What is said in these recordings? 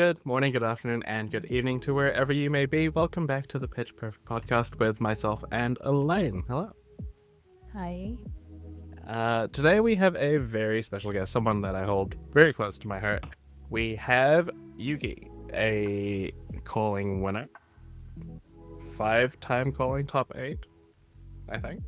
Good morning, good afternoon, and good evening to wherever you may be. Welcome back to the Pitch Perfect podcast with myself and Elaine. Hello. Hi. Today we have a very special guest, someone that I hold very close to my heart. We have Yuki, a calling winner. 5-time calling top 8, I think.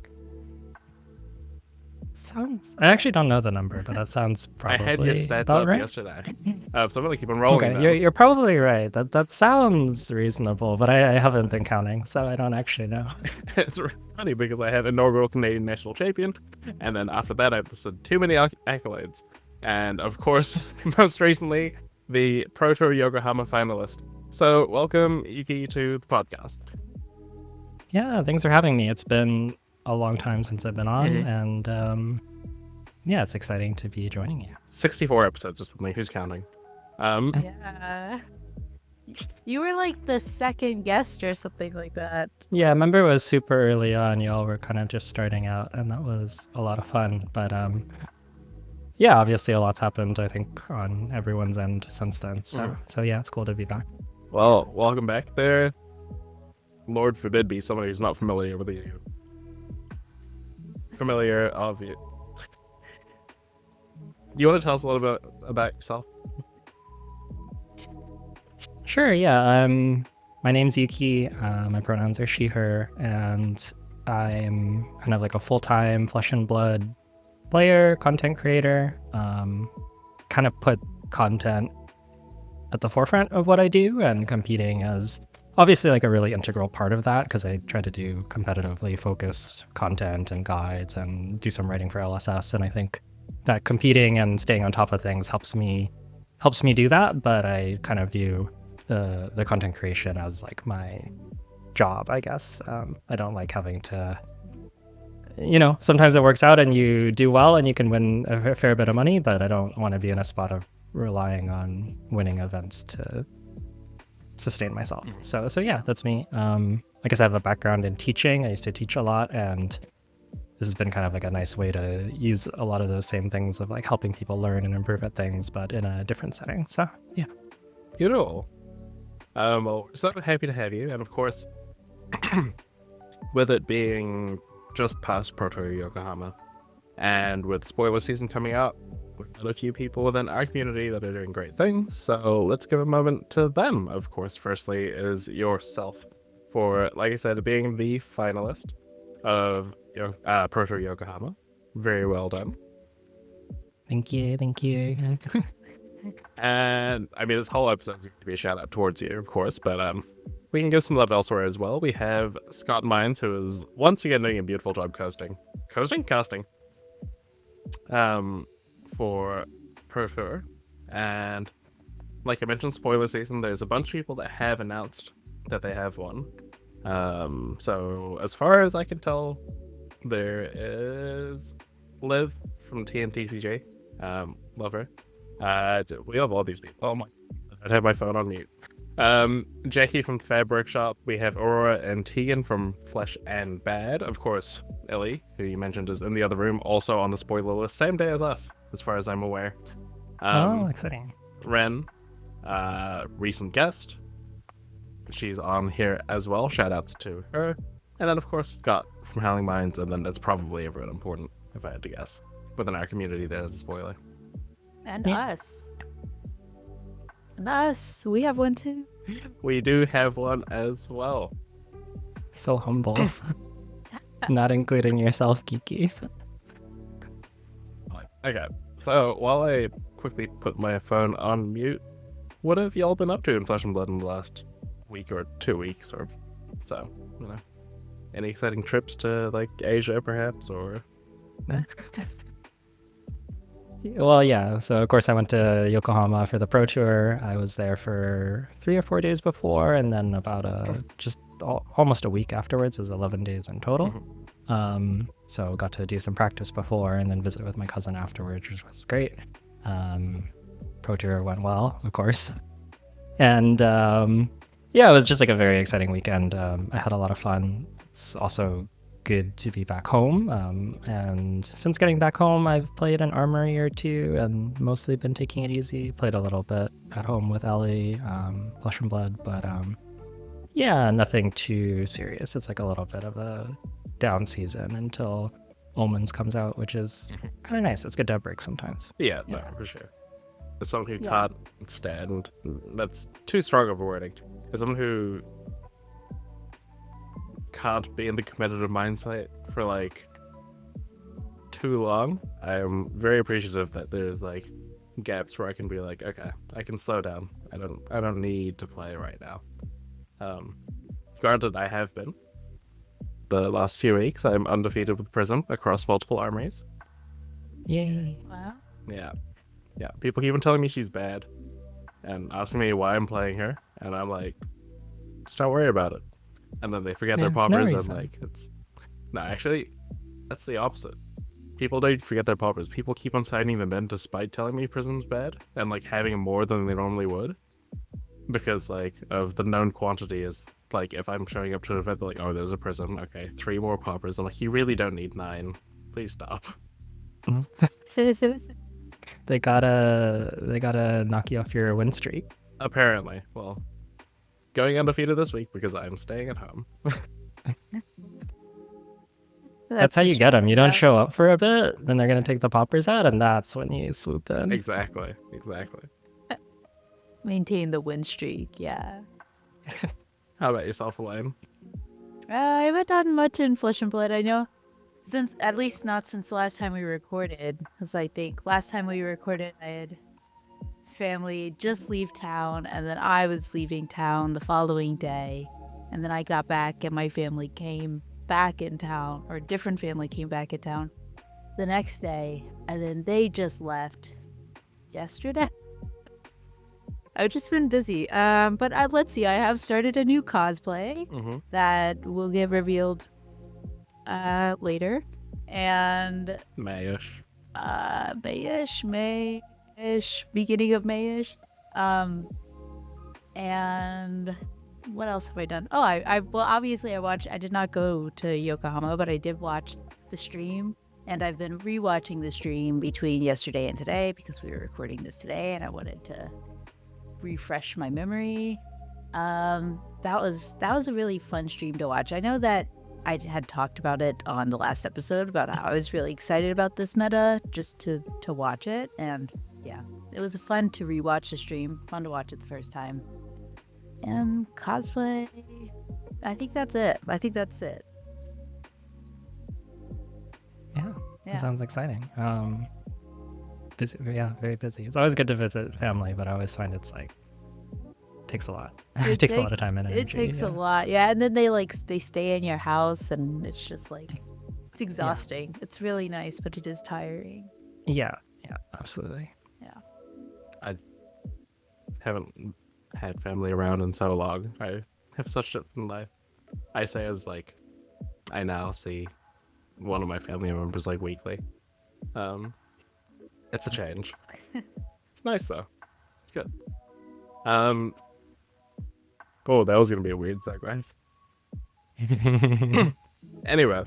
I actually don't know the number, but that sounds probably I had your stats about up right. yesterday. So I'm going to keep on rolling. Okay, you're probably right. That sounds reasonable, but I haven't been counting, so I don't actually know. It's funny because I have inaugural Canadian national champion, and then after that I've listed too many accolades. And of course, most recently, the Pro Tour Yokohama finalist. So welcome, Yuki, to the podcast. Yeah, thanks for having me. It's been a long time since I've been on, and yeah, it's exciting to be joining you. 64 episodes or something. Who's counting? Yeah. You were like the second guest or something like that. Yeah, I remember it was super early on. Y'all were kind of just starting out, and that was a lot of fun. But yeah, obviously a lot's happened, I think, on everyone's end since then. So yeah, it's cool to be back. Well, welcome back there. Lord forbid be somebody who's not familiar with you. Familiar of you. Do you want to tell us a little bit about yourself? Sure, yeah. My name's Yuki. My pronouns are she, her, and I'm kind of like a full-time flesh and blood player, content creator. Kind of put content at the forefront of what I do, and competing as obviously like a really integral part of that, because I try to do competitively focused content and guides and do some writing for LSS, and I think that competing and staying on top of things helps me do that. But I kind of view the content creation as like my job, I guess. I don't like having to, sometimes it works out and you do well and you can win a fair bit of money, but I don't want to be in a spot of relying on winning events to sustain myself. So yeah, that's me. I guess I have a background in teaching. I used to teach a lot, and this has been kind of like a nice way to use a lot of those same things of like helping people learn and improve at things, but in a different setting. So yeah. Beautiful. Well, we're so happy to have you, and of course, with it being just past Pro Tour Yokohama, and with spoiler season coming out, we've got a few people within our community that are doing great things, so let's give a moment to them. Of course, firstly is yourself, for, like I said, being the finalist of Pro Tour Yokohama. Very well done. Thank you. And I mean, this whole episode is going to be a shout out towards you, of course, but we can give some love elsewhere as well. We have Scott Mines, who is once again doing a beautiful job casting for Pro Tour. And like I mentioned, spoiler season, there's a bunch of people that have announced that they have won. So as far as I can tell, there is Liv from TNTCJ. Love her. We have all these people. Oh my, I'd have my phone on mute. Jackie from Fab Workshop. We have Aurora and Tegan from Flesh and Bad. Of course, Ellie, who you mentioned is in the other room, also on the spoiler list, same day as us, as far as I'm aware. Exciting. Ren, recent guest. She's on here as well. Shout outs to her. And then, of course, Scott from Howling Minds, and then that's probably everyone important, if I had to guess, within our community that is a spoiler. And us. And us. We have one too. We do have one as well. So humble. Not including yourself, Kiki. Okay, so while I quickly put my phone on mute, what have y'all been up to in Flesh and Blood in the last week or 2 weeks or so? Any exciting trips to like Asia, perhaps, or? Well, yeah. So, of course, I went to Yokohama for the Pro Tour. I was there for 3 or 4 days before, and then about almost a week afterwards. It was 11 days in total. So got to do some practice before and then visit with my cousin afterwards, which was great. Pro Tour went well, of course. And yeah, it was just like a very exciting weekend. I had a lot of fun. It's also good to be back home. And since getting back home, I've played an armory or two and mostly been taking it easy. Played a little bit at home with Ellie, Flesh and Blood, but yeah, nothing too serious. It's like a little bit of a down season until Omens comes out, which is kind of nice. It's good to have breaks sometimes. Yeah, no, for sure. As someone who Yeah. can't stand, that's too strong of a wording. As someone who can't be in the competitive mindset for like too long, I am very appreciative that there's like gaps where I can be like, okay, I can slow down. I don't need to play right now. Granted, I have been. The last few weeks, I'm undefeated with Prism across multiple armories. Yay. Wow. Yeah. People keep on telling me she's bad and asking me why I'm playing her, and I'm like, just don't worry about it. And then they forget their Yeah, no poppers, and reason. like, no, actually, that's the opposite. People don't forget their poppers. People keep on citing them in despite telling me Prism's bad and like having more than they normally would, because like of the known quantity is like if I'm showing up to an event, they're like, oh, there's a Prism, okay, 3 more poppers. I'm like, you really don't need 9. Please stop. They gotta knock you off your win streak. Apparently, well, going undefeated this week because I'm staying at home. That's how you get them. You don't yeah. show up for a bit, then they're gonna take the poppers out, and that's when you swoop in. Exactly. Maintain the win streak, yeah. How about yourself, Elaine? I haven't done much in Flesh and Blood. I know, since at least not since the last time we recorded. Because I think last time we recorded, I had family just leave town, and then I was leaving town the following day, and then I got back, and my family came back in town, or a different family came back in town the next day, and then they just left yesterday. I've just been busy. But let's see. I have started a new cosplay Mm-hmm. that will get revealed later, and Mayish. Mayish, beginning of Mayish. And what else have I done? Oh, well, obviously I did not go to Yokohama, but I did watch the stream, and I've been rewatching the stream between yesterday and today because we were recording this today, and I wanted to refresh my memory. That was a really fun stream to watch. I know that I had talked about it on the last episode about how I was really excited about this meta just to watch it, and yeah, it was fun to rewatch the stream, fun to watch it the first time. And cosplay, I think that's it. Yeah, Yeah. that sounds exciting. Busy, yeah, very busy. It's always good to visit family, but I always find it's like takes a lot. It takes a lot of time and energy. It takes yeah. a lot, yeah. And then they stay in your house, and it's just like it's exhausting. It's really nice, but it is tiring. Yeah, absolutely. I haven't had family around in so long. I have such a different life. I say as like, I now see one of my family members like weekly. It's a change. It's nice though. It's good. Oh, that was gonna be a weird segue. Anyway,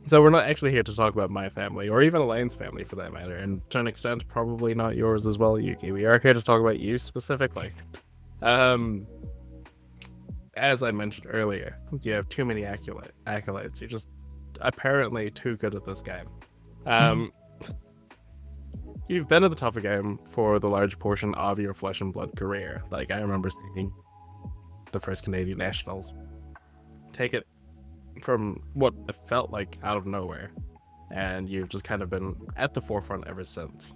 so we're not actually here to talk about my family, or even Elaine's family for that matter, and to an extent, probably not yours as well, Yuki. We are here to talk about you specifically. As I mentioned earlier, you have too many accolades. You're just apparently too good at this game. You've been at the top of the game for the large portion of your Flesh and Blood career. Like, I remember seeing the first Canadian Nationals. Take it from what it felt like out of nowhere, and you've just kind of been at the forefront ever since.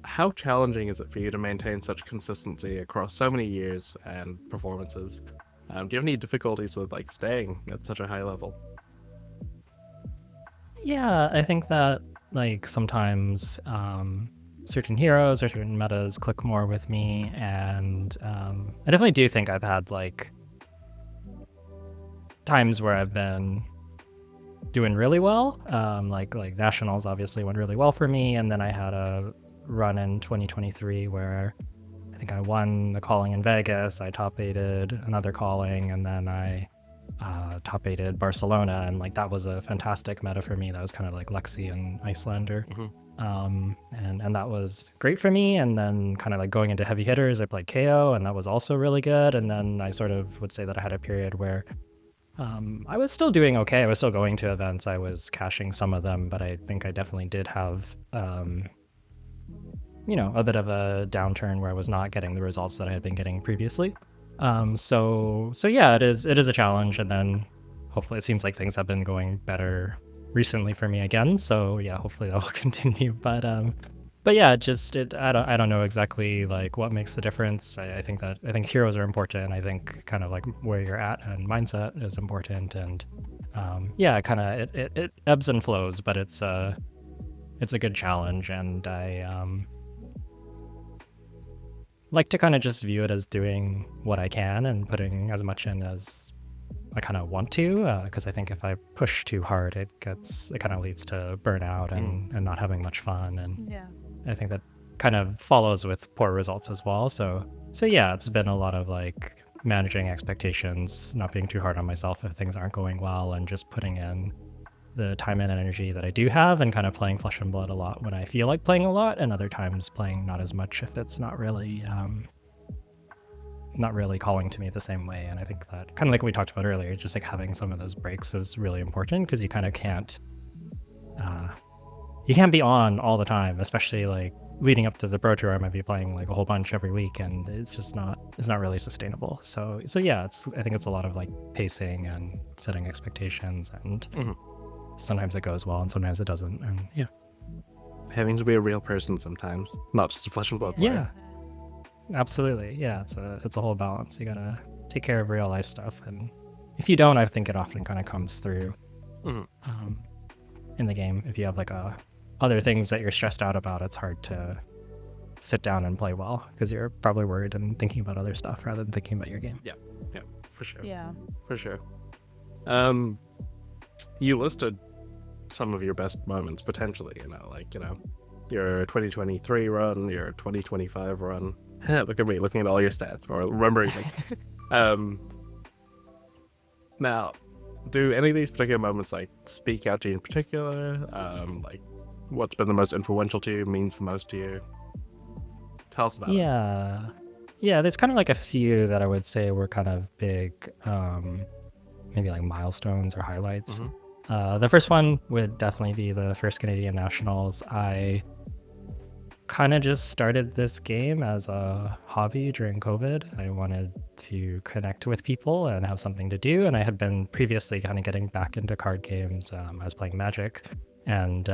How challenging is it for you to maintain such consistency across so many years and performances? Do you have any difficulties with like staying at such a high level? Yeah, I think that like sometimes certain heroes or certain metas click more with me, and I definitely do think I've had like times where I've been doing really well. Like nationals obviously went really well for me, and then I had a run in 2023 where I think I won the calling in Vegas. I top 8'd another calling, and then I top 8'd Barcelona, and like that was a fantastic meta for me. That was kind of like Lexi and Icelander. And that was great for me. And then kind of like going into heavy hitters, I played KO, and that was also really good. And then I sort of would say that I had a period where I was still doing okay. I was still going to events. I was cashing some of them, but I think I definitely did have, a bit of a downturn where I was not getting the results that I had been getting previously. So yeah, it is a challenge. And then hopefully it seems like things have been going better recently for me again. So yeah, hopefully that will continue. But yeah, I don't know exactly like what makes the difference. I think heroes are important. I think kind of like where you're at and mindset is important. And it ebbs and flows, but it's a good challenge. And I like to kind of just view it as doing what I can and putting as much in as I kind of want to, because I think if I push too hard, it kind of leads to burnout and not having much fun. And Yeah. I think that kind of follows with poor results as well. So yeah, it's been a lot of like managing expectations, not being too hard on myself if things aren't going well, and just putting in the time and energy that I do have, and kind of playing Flesh and Blood a lot when I feel like playing a lot, and other times playing not as much if it's not really calling to me the same way. And I think that kind of like we talked about earlier, just like having some of those breaks is really important, because you kind of can't be on all the time, especially like leading up to the Pro Tour. I might be playing like a whole bunch every week, and it's not really sustainable. So yeah, I think it's a lot of like pacing and setting expectations, and sometimes it goes well and sometimes it doesn't. And yeah, Having to be a real person sometimes, not just a Flesh and Blood player. Yeah, absolutely. Yeah, it's a whole balance. You gotta take care of real life stuff, and if you don't, I think it often kind of comes through in the game. If you have like other things that you're stressed out about, it's hard to sit down and play well, because you're probably worried and thinking about other stuff rather than thinking about your game. Yeah, for sure. Yeah. For sure. You listed some of your best moments potentially, your 2023 run, your 2025 run. Look at me looking at all your stats or remembering them. Now, do any of these particular moments like speak out to you in particular? Like what's been the most influential to you, means the most to you? Tell us about it. Yeah, there's kind of like a few that I would say were kind of big, maybe like milestones or highlights. The first one would definitely be the first Canadian Nationals. I kind of just started this game as a hobby during COVID. I wanted to connect with people and have something to do, and I had been previously kind of getting back into card games. I was playing Magic, and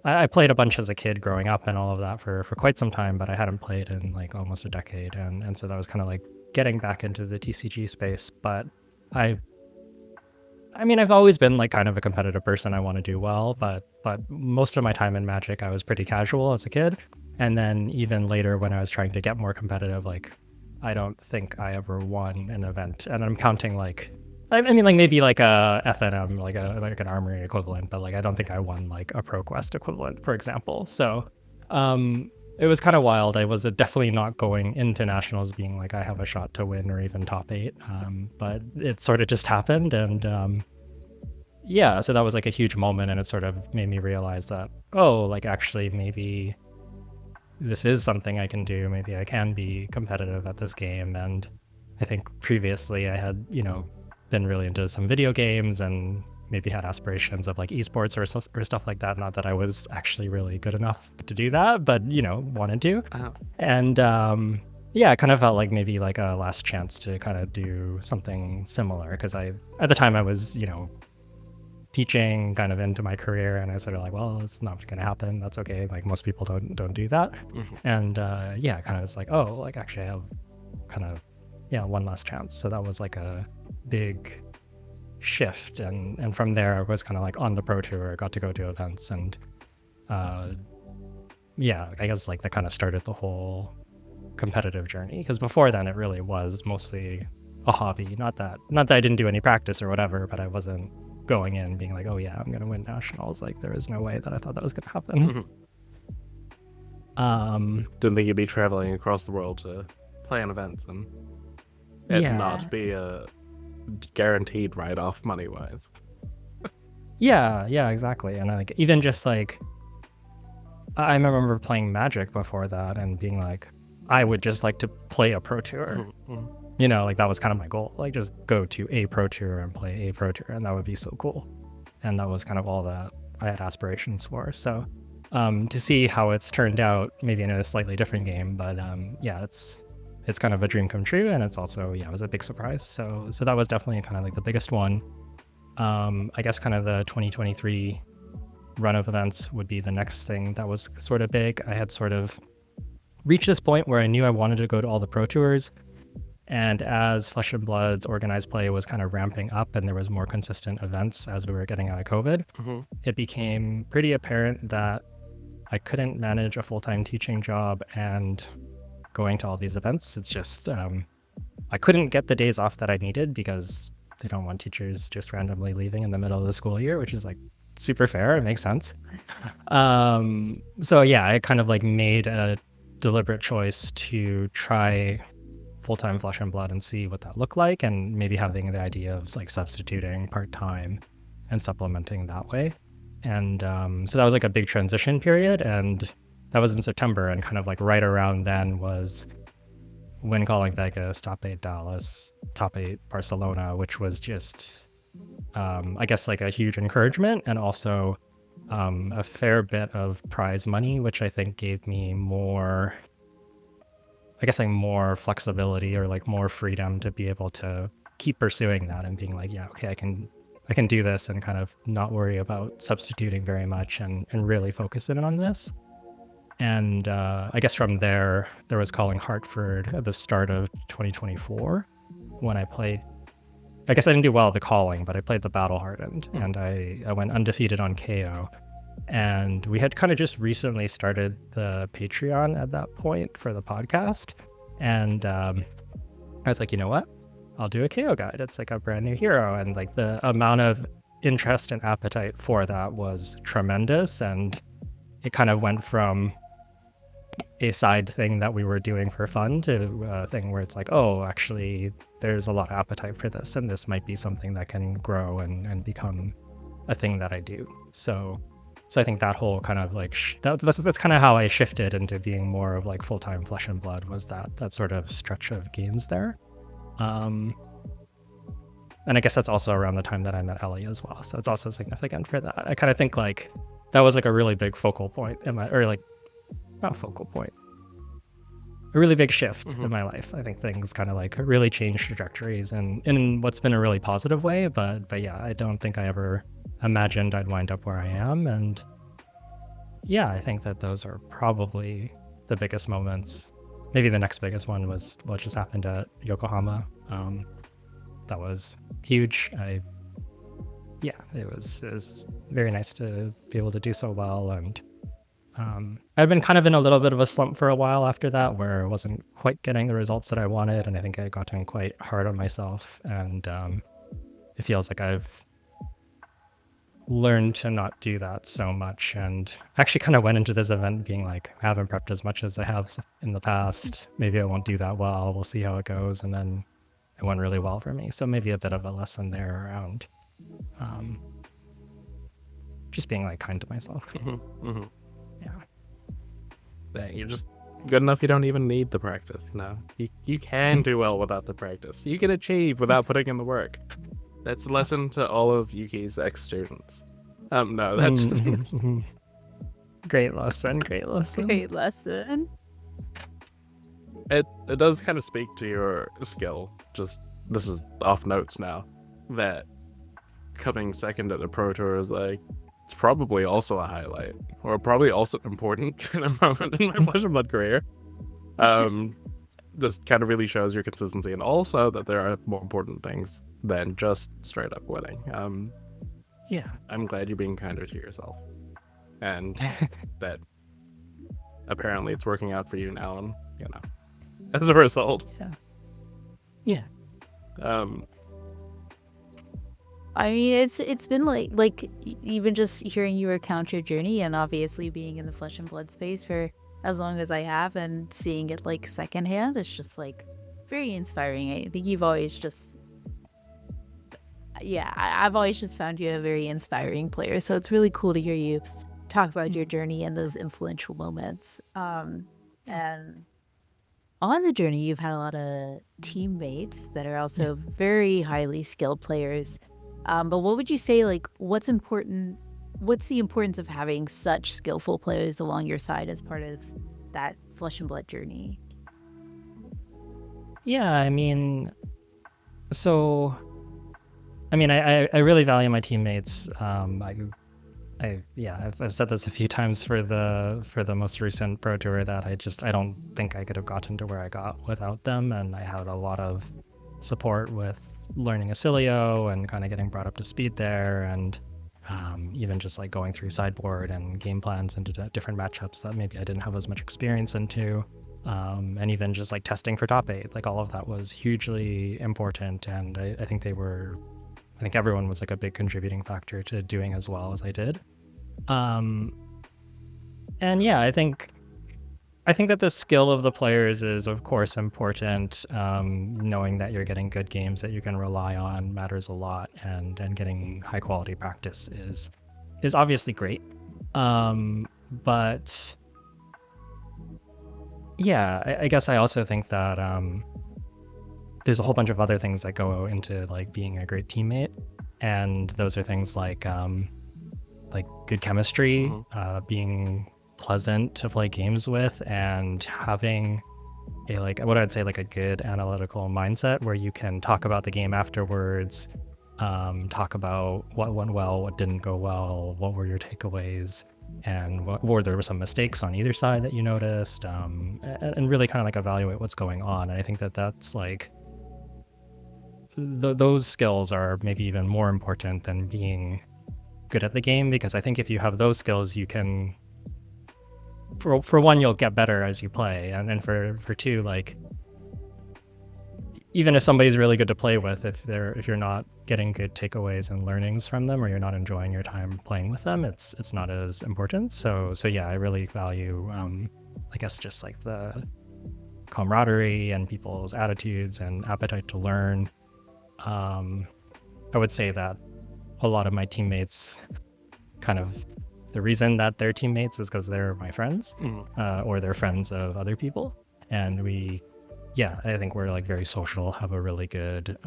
I played a bunch as a kid growing up and all of that for quite some time, but I hadn't played in like almost a decade, and so that was kind of like getting back into the TCG space. But I mean, I've always been like kind of a competitive person. I want to do well, but most of my time in Magic, I was pretty casual as a kid. And then even later when I was trying to get more competitive, like I don't think I ever won an event. And I'm counting like, I mean, like maybe like a FNM, like an Armory equivalent, but like I don't think I won like a ProQuest equivalent, for example. So it was kind of wild. I was definitely not going into nationals being like I have a shot to win or even top 8, but it sort of just happened. And yeah, so that was like a huge moment, and it sort of made me realize that, oh, like actually maybe this is something I can do. Maybe I can be competitive at this game. And I think previously I had, been really into some video games and maybe had aspirations of like esports or stuff like that. Not that I was actually really good enough to do that, but wanted to. And yeah, I kind of felt like maybe like a last chance to kind of do something similar, because at the time I was teaching kind of into my career, and I was sort of like, well, it's not gonna happen, that's okay, like most people don't do that. And yeah, kind of was like, oh, like actually I have kind of one last chance. So that was like a big shift, and from there I was kind of like on the Pro Tour. I got to go to events, and yeah, I guess like that kind of started the whole competitive journey, because before then it really was mostly a hobby. Not that I didn't do any practice or whatever, but I wasn't going in being like, oh yeah, I'm gonna win nationals. Like there was no way that I thought that was gonna happen. Didn't think you'd be traveling across the world to play in events and Yeah. not be guaranteed write-off money-wise. Yeah, exactly. And like even just like I remember playing Magic before that and being like, I would just like to play a Pro Tour. You know, like that was kind of my goal. Like just go to a Pro Tour and play a Pro Tour, and that would be so cool. And that was kind of all that I had aspirations for. So to see how it's turned out, maybe in a slightly different game, but yeah, it's kind of a dream come true, and it's also it was a big surprise. So that was definitely kind of like the biggest one. I guess kind of the 2023 run of events would be the next thing that was sort of big. I had sort of reached this point where I knew I wanted to go to all the Pro Tours, and as Flesh and Blood's organized play was kind of ramping up and there was more consistent events as we were getting out of COVID, it became pretty apparent that I couldn't manage a full-time teaching job and going to all these events. It's just I couldn't get the days off that I needed because they don't want teachers just randomly leaving in the middle of the school year, which is like super fair. It makes sense. So yeah, I kind of like made a deliberate choice to try full-time Flesh and Blood and see what that looked like, and maybe having the idea of like substituting part-time and supplementing that way. And so that was like a big transition period, and that was in September, and kind of like right around then was Win Calling Vegas, Top 8 Dallas, Top 8 Barcelona, which was just I guess like a huge encouragement, and also a fair bit of prize money, which I think gave me more, I guess like more flexibility or like more freedom to be able to keep pursuing that and being like, yeah, okay, I can do this and kind of not worry about substituting very much and really focus in on this. And I guess from there was Calling Hartford at the start of 2024 when I played. I guess I didn't do well at the Calling, but I played the Battle Hardened, and I went undefeated on KO. And we had kind of just recently started the Patreon at that point for the podcast. And I was like, you know what? I'll do a KO guide. It's like a brand new hero. And like the amount of interest and appetite for that was tremendous. And it kind of went from a side thing that we were doing for fun to a thing where it's like, oh, actually, there's a lot of appetite for this, and this might be something that can grow and become a thing that I do. So I think that whole kind of like that's kind of how I shifted into being more of like full-time Flesh and Blood, was that sort of stretch of games there. And I guess that's also around the time that I met Ellie as well, so it's also significant for that. I kind of think like that was like a really big focal point in my, or like not focal point, a really big shift in my life. I think things kind of like really changed trajectories, and in what's been a really positive way, but yeah, I don't think I ever imagined I'd wind up where I am. And yeah, I think that those are probably the biggest moments. Maybe the next biggest one was what just happened at Yokohama. That was huge. It was very nice to be able to do so well. And I'd been kind of in a little bit of a slump for a while after that, where I wasn't quite getting the results that I wanted, and I think I had gotten quite hard on myself. And it feels like I've learned to not do that so much, and actually kind of went into this event being like, I haven't prepped as much as I have in the past. Maybe I won't do that well. We'll see how it goes. And then it went really well for me. So maybe a bit of a lesson there around just being like kind to myself. Yeah, you're just good enough. You don't even need the practice. No, you can do well without the practice. You can achieve without putting in the work. That's a lesson to all of Yuki's ex-students. No, that's Great lesson. Great lesson. it does kind of speak to your skill. Just, this is off notes now, that coming second at the Pro Tour is like, it's probably also a highlight, or probably also important in a moment in my Flesh and Blood career. Just kind of really shows your consistency, and also that there are more important things than just straight up winning. Yeah, I'm glad you're being kinder to yourself, and that apparently it's working out for you now, and as a result. Yeah. I mean, it's been like even just hearing you recount your journey, and obviously being in the Flesh and Blood space for as long as I have, and seeing it like secondhand, it's just like very inspiring. I think you've always just yeah, I've always just found you a very inspiring player. So it's really cool to hear you talk about your journey and those influential moments. And on the journey, you've had a lot of teammates that are also very highly skilled players. But what would you say, like, what's the importance of having such skillful players along your side as part of that flesh and blood journey? Yeah, I mean, so I mean, I really value my teammates. I've said this a few times for the most recent Pro Tour that I don't think I could have gotten to where I got without them, and I had a lot of support with learning Acilio and kind of getting brought up to speed there, and even just like going through sideboard and game plans into different matchups that maybe I didn't have as much experience into, and even just like testing for top 8, like all of that was hugely important, and I think everyone was like a big contributing factor to doing as well as I did. And yeah, I think that the skill of the players is of course important. Knowing that you're getting good games that you can rely on matters a lot, and getting high quality practice is obviously great. But yeah, I guess I also think that there's a whole bunch of other things that go into like being a great teammate, and those are things like good chemistry, being pleasant to play games with, and having a what I'd say like a good analytical mindset where you can talk about the game afterwards, talk about what went well, what didn't go well, what were your takeaways, and what were there some mistakes on either side that you noticed, and really kind of like evaluate what's going on. And I think that that's like those skills are maybe even more important than being good at the game, because I think if you have those skills, you can, for one, you'll get better as you play, and then for two, like even if somebody's really good to play with, if you're not getting good takeaways and learnings from them, or you're not enjoying your time playing with them, it's not as important. So yeah, I really value I guess just like the camaraderie and people's attitudes and appetite to learn. I would say that a lot of my teammates, kind of the reason that they're teammates is because they're my friends, or they're friends of other people. And I think we're like very social, have a really good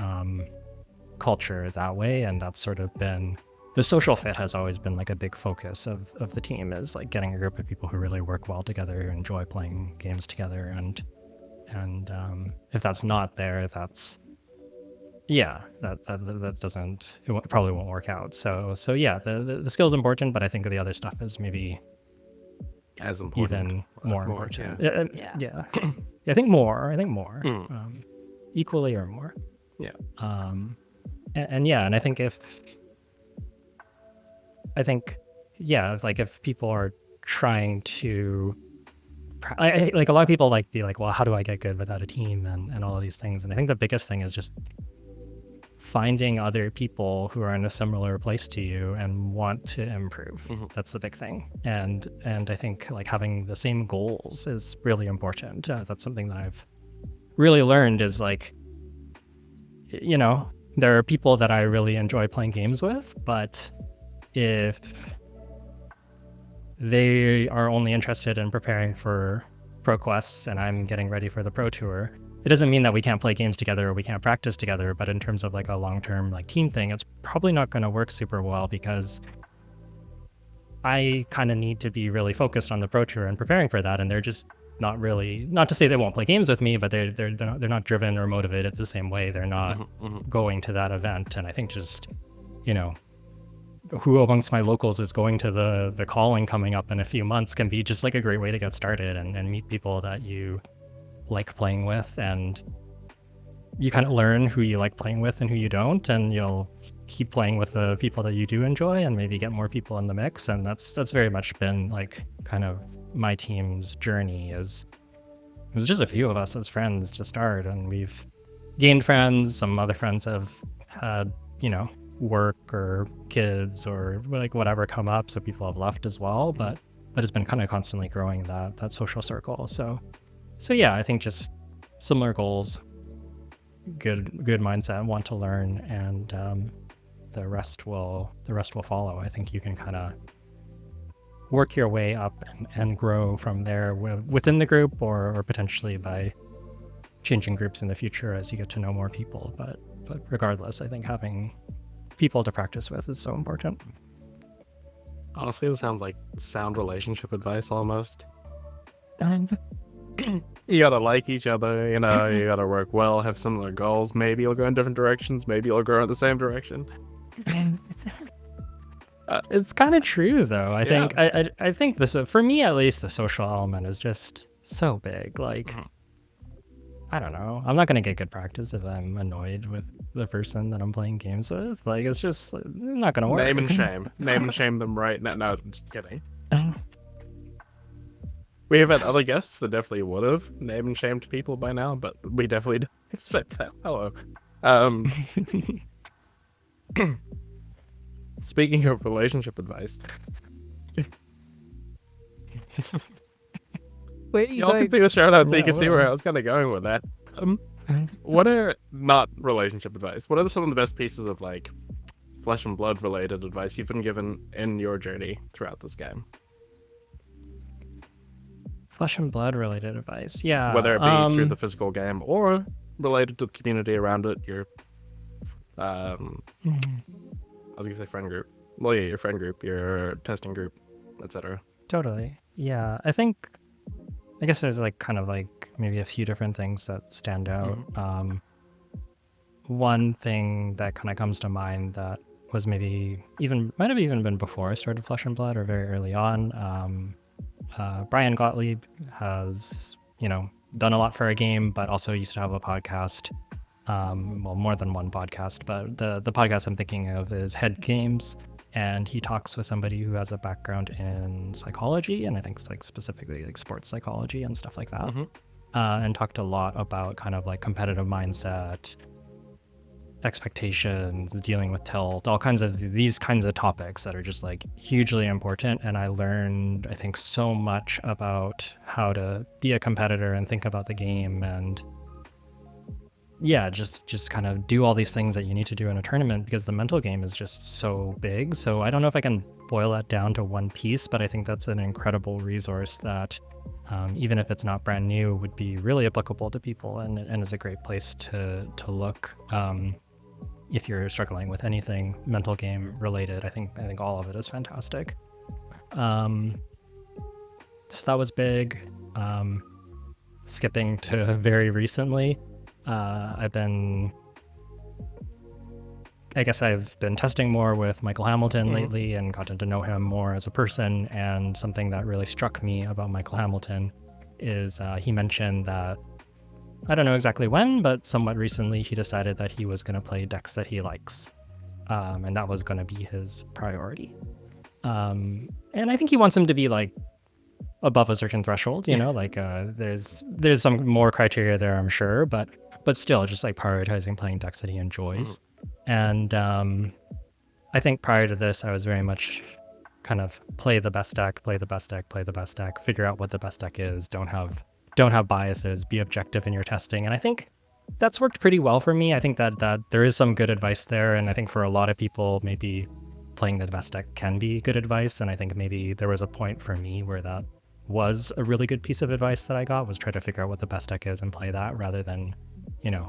culture that way. And that's sort of been, the social fit has always been like a big focus of the team, is like getting a group of people who really work well together, enjoy playing games together. And if that's not there, that doesn't, probably won't work out. So yeah, the skill's important, but I think the other stuff is maybe as important, even more important. Yeah. I think more, equally or more. Yeah. And I think if people are trying to, like a lot of people like be like, well, how do I get good without a team and all of these things? And I think the biggest thing is just finding other people who are in a similar place to you and want to improve. That's the big thing. And I think like having the same goals is really important. That's something that I've really learned, is like, there are people that I really enjoy playing games with, but if they are only interested in preparing for Pro Quests and I'm getting ready for the Pro Tour, it doesn't mean that we can't play games together or we can't practice together, but in terms of like a long-term like team thing, it's probably not going to work super well, because I kind of need to be really focused on the Pro Tour and preparing for that, and they're just not really, not to say they won't play games with me, but they're not driven or motivated the same way. They're not going to that event. And I think just, who amongst my locals is going to the calling coming up in a few months can be just like a great way to get started and meet people that you like playing with, and you kind of learn who you like playing with and who you don't, and you'll keep playing with the people that you do enjoy and maybe get more people in the mix. And that's very much been like kind of my team's journey. It was just a few of us as friends to start, and we've gained friends. Some other friends have had work or kids or like whatever come up, so people have left as well, but it's been kind of constantly growing that social circle. So yeah, I think just similar goals, good mindset, want to learn, and the rest will follow. I think you can kind of work your way up and grow from there within the group, or potentially by changing groups in the future as you get to know more people. But regardless, I think having people to practice with is so important. Honestly, it sounds like sound relationship advice almost. You gotta like each other, you know, you gotta work well, have similar goals. Maybe you'll go in different directions, maybe you'll grow in the same direction. It's kind of true, though. I think this, for me at least, the social element is just so big. Like, I don't know. I'm not gonna get good practice if I'm annoyed with the person that I'm playing games with. Like, it's just not gonna work. Name and shame. Name and shame them right now. No, just kidding. We have had other guests that definitely would have named and shamed people by now, but we definitely don't expect that. Hello. Speaking of relationship advice, Where are you y'all can going? see the show notes so you Yeah, can see well. where I was kind of going with that. What are not relationship advice? What are some of the best pieces of like flesh and blood related advice you've been given in your journey throughout this game? Flesh and blood related advice, yeah. Whether it be through the physical game or related to the community around it, your I was gonna say friend group. Well, yeah, your friend group, your testing group, etc. Totally. Yeah, I guess there's like kind of like maybe a few different things that stand out. One thing that kind of comes to mind that was might have even been before I started Flesh and Blood or very early on. Brian Gottlieb has, done a lot for a game, but also used to have a podcast. Well, more than one podcast, but the podcast I'm thinking of is Head Games, and he talks with somebody who has a background in psychology, and I think it's like specifically like sports psychology and stuff like that, and talked a lot about kind of like competitive mindset, expectations, dealing with tilt, all kinds of these kinds of topics that are just like hugely important. And I learned, I think, so much about how to be a competitor and think about the game, and yeah, just kind of do all these things that you need to do in a tournament, because the mental game is just so big. So I don't know if I can boil that down to one piece, but I think that's an incredible resource that even if it's not brand new, would be really applicable to people, and is a great place to look if you're struggling with anything mental game related. I think all of it is fantastic. So that was big. Skipping to very recently, I've been testing more with Michael Hamilton lately, and gotten to know him more as a person. And something that really struck me about Michael Hamilton is he mentioned that, I don't know exactly when, but somewhat recently, he decided that he was going to play decks that he likes, and that was going to be his priority. And I think he wants him to be like above a certain threshold, like there's some more criteria there, I'm sure, but still just like prioritizing playing decks that he enjoys. And I think prior to this, I was very much kind of play the best deck, figure out what the best deck is, don't have biases, be objective in your testing. And I think that's worked pretty well for me. I think that there is some good advice there, and I think for a lot of people, maybe playing the best deck can be good advice. And I think maybe there was a point for me where that was a really good piece of advice that I got, was try to figure out what the best deck is and play that, rather than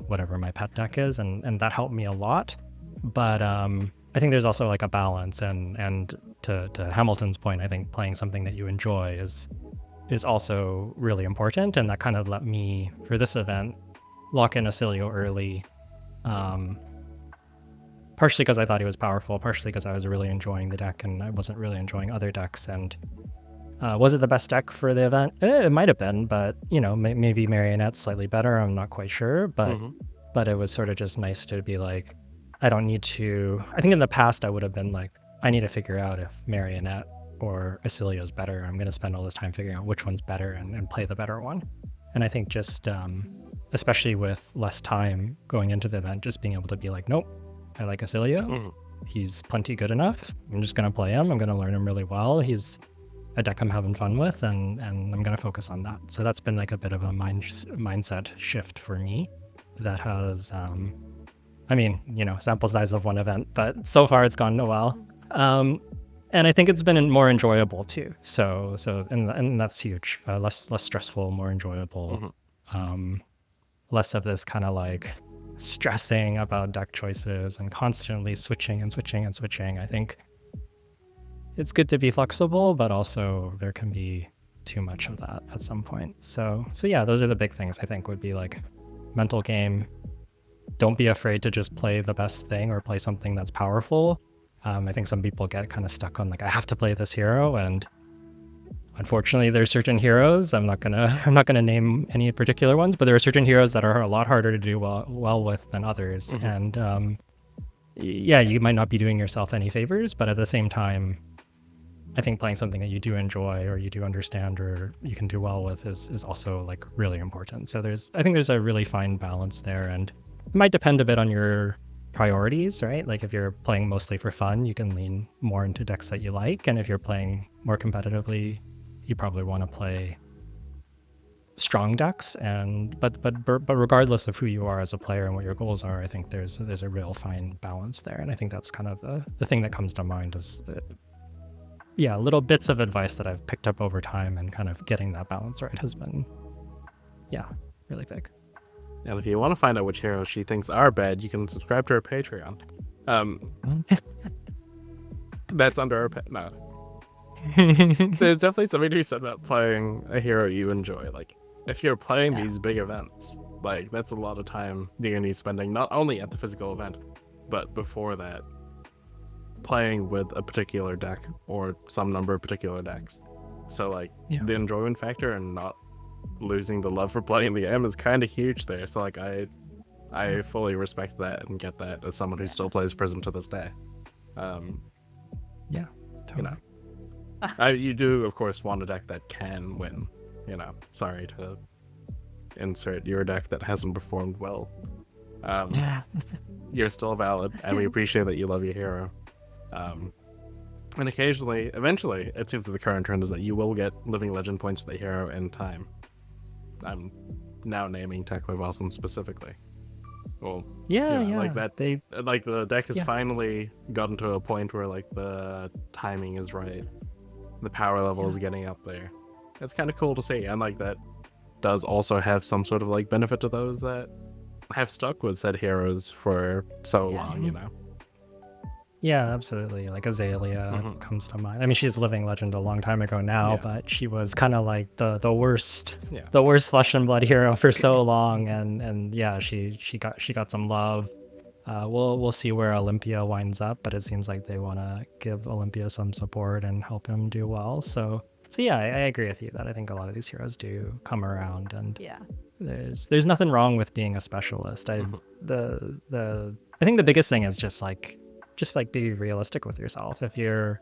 whatever my pet deck is, and that helped me a lot. But I think there's also like a balance, and to Hamilton's point, I think playing something that you enjoy is also really important, and that kind of let me, for this event, lock in Acilio early, partially because I thought he was powerful, partially because I was really enjoying the deck and I wasn't really enjoying other decks. And was it the best deck for the event? It might have been, but maybe Marionette's slightly better, I'm not quite sure, but it was sort of just nice to be like, I don't need to. I think in the past I would have been like, I need to figure out if Marionette or Acilio is better. I'm going to spend all this time figuring out which one's better and play the better one. And I think just, especially with less time going into the event, just being able to be like, nope, I like Acilio. He's plenty good enough. I'm just going to play him. I'm going to learn him really well. He's a deck I'm having fun with, and I'm going to focus on that. So that's been like a bit of a mindset shift for me that has I mean, sample size of one event, but so far it's gone well. And I think it's been more enjoyable too. So and that's huge. Less stressful, more enjoyable. Less of this kind of like stressing about deck choices and constantly switching and switching and switching. I think it's good to be flexible, but also there can be too much of that at some point. So yeah, those are the big things I think would be like mental game. Don't be afraid to just play the best thing or play something that's powerful. I think some people get kind of stuck on like, I have to play this hero, and unfortunately there's certain heroes, I'm not gonna name any particular ones, but there are certain heroes that are a lot harder to do well with than others. And yeah, you might not be doing yourself any favors, but at the same time, I think playing something that you do enjoy or you do understand or you can do well with is also like really important. So I think there's a really fine balance there, and it might depend a bit on your priorities, right? Like if you're playing mostly for fun, you can lean more into decks that you like, and if you're playing more competitively, you probably want to play strong decks. And but regardless of who you are as a player and what your goals are, I think there's a real fine balance there, and I think that's kind of the thing that comes to mind is little bits of advice that I've picked up over time, and kind of getting that balance right has been really big. And if you want to find out which heroes she thinks are bad, you can subscribe to her Patreon. That's under her no. There's definitely something to be said about playing a hero you enjoy. Like, if you're playing these big events, like, that's a lot of time you're going to be spending, not only at the physical event, but before that, playing with a particular deck or some number of particular decks. So, like, the enjoyment factor and not losing the love for playing the game is kind of huge there. So, like, I fully respect that and get that as someone who still plays Prism to this day. Totally. You do, of course, want a deck that can win. Sorry to insert your deck that hasn't performed well. You're still valid, and we appreciate that you love your hero. And occasionally, eventually, it seems that the current trend is that you will get Living Legend points to the hero in time. I'm now naming Tekla Wilson specifically. Well, like that. Like the deck has finally gotten to a point where like the timing is right, the power level is getting up there. It's kind of cool to see, and like that does also have some sort of like benefit to those that have stuck with said heroes for so long. Yeah, absolutely. Like Azalea comes to mind. I mean, she's Living Legend a long time ago now, but she was kind of like the worst Flesh and Blood hero for so long, and she got some love. We'll see where Olympia winds up, but it seems like they want to give Olympia some support and help him do well. So yeah, I agree with you that I think a lot of these heroes do come around, and there's nothing wrong with being a specialist. I think the biggest thing is just be realistic with yourself. If you're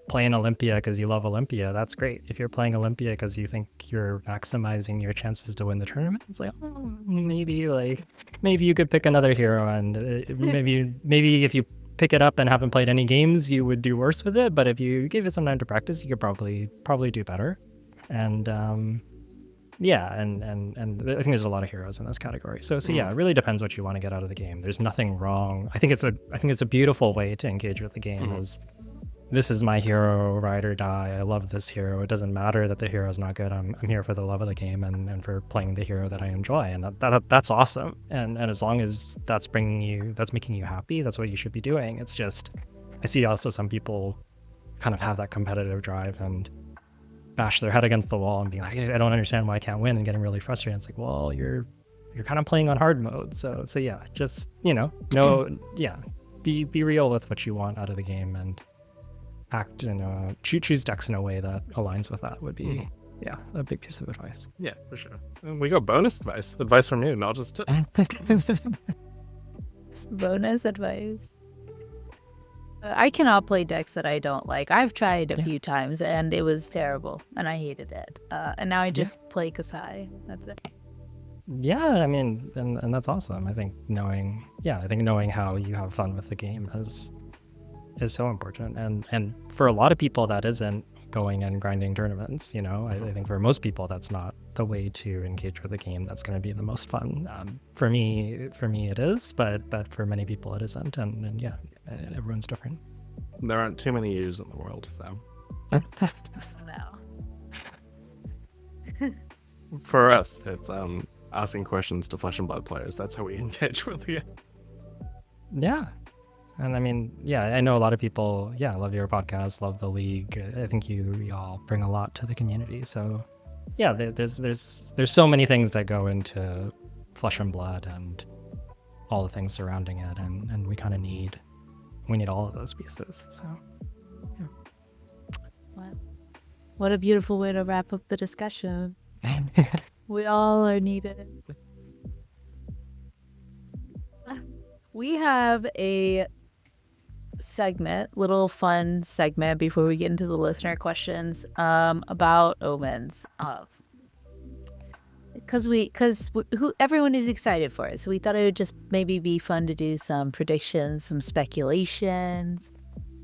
playing Olympia because you love Olympia, that's great. If you're playing Olympia because you think you're maximizing your chances to win the tournament, it's like, maybe you could pick another hero, and maybe if you pick it up and haven't played any games, you would do worse with it. But if you gave it some time to practice, you could probably do better. And and I think there's a lot of heroes in this category. So yeah, it really depends what you want to get out of the game. There's nothing wrong. I think it's a beautiful way to engage with the game. Is this is my hero, ride or die. I love this hero. It doesn't matter that the hero is not good. I'm here for the love of the game and for playing the hero that I enjoy, and that's awesome. And as long as that's making you happy, that's what you should be doing. It's just, I see also some people kind of have that competitive drive and bash their head against the wall and be like, I don't understand why I can't win, and getting really frustrated. It's like, well, you're kind of playing on hard mode. So yeah, just be real with what you want out of the game, and act choose decks in a way that aligns with that would be a big piece of advice. Yeah, for sure. And we got bonus advice from you, not just bonus advice. I cannot play decks that I don't like. I've tried a few times and it was terrible and I hated it. And now I just play Kasai. That's it. Yeah, I mean, and that's awesome. I think knowing how you have fun with the game is so important. And for a lot of people that isn't going and grinding tournaments. You know, I think for most people that's not the way to engage with a game that's going to be the most fun. For me it is, but for many people it isn't, and yeah, everyone's different. There aren't too many yous in the world, so No. for us, it's asking questions to Flesh and Blood players. That's how we engage with you. Yeah. And I mean, yeah, I know a lot of people, love your podcast, love the league. I think you all bring a lot to the community. So yeah, there's so many things that go into Flesh and Blood and all the things surrounding it, and we kind of need all of those pieces. So What a beautiful way to wrap up the discussion. We all are needed. We have a little fun segment before we get into the listener questions about omens. Because everyone is excited for it, so we thought it would just maybe be fun to do some predictions, some speculations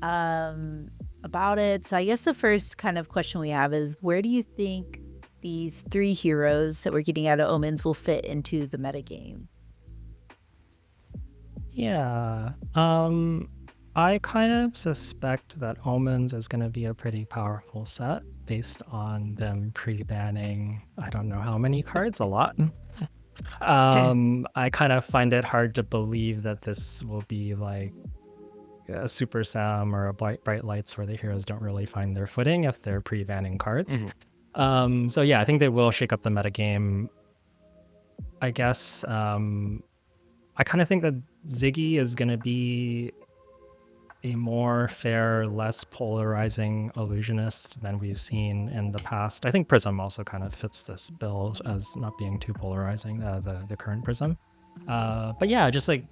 about it. So I guess the first kind of question we have is, where do you think these 3 heroes that we're getting out of omens will fit into the metagame? yeah, I kind of suspect that Omens is going to be a pretty powerful set based on them pre-banning I don't know how many cards, a lot. I kind of find it hard to believe that this will be like a Super Sam or a Bright Lights where the heroes don't really find their footing if they're pre-banning cards. So yeah, I think they will shake up the metagame. I guess I kind of think that Ziggy is going to be a more fair, less polarizing illusionist than we've seen in the past. I think Prism also kind of fits this bill as not being too polarizing, the current Prism. But yeah, just like,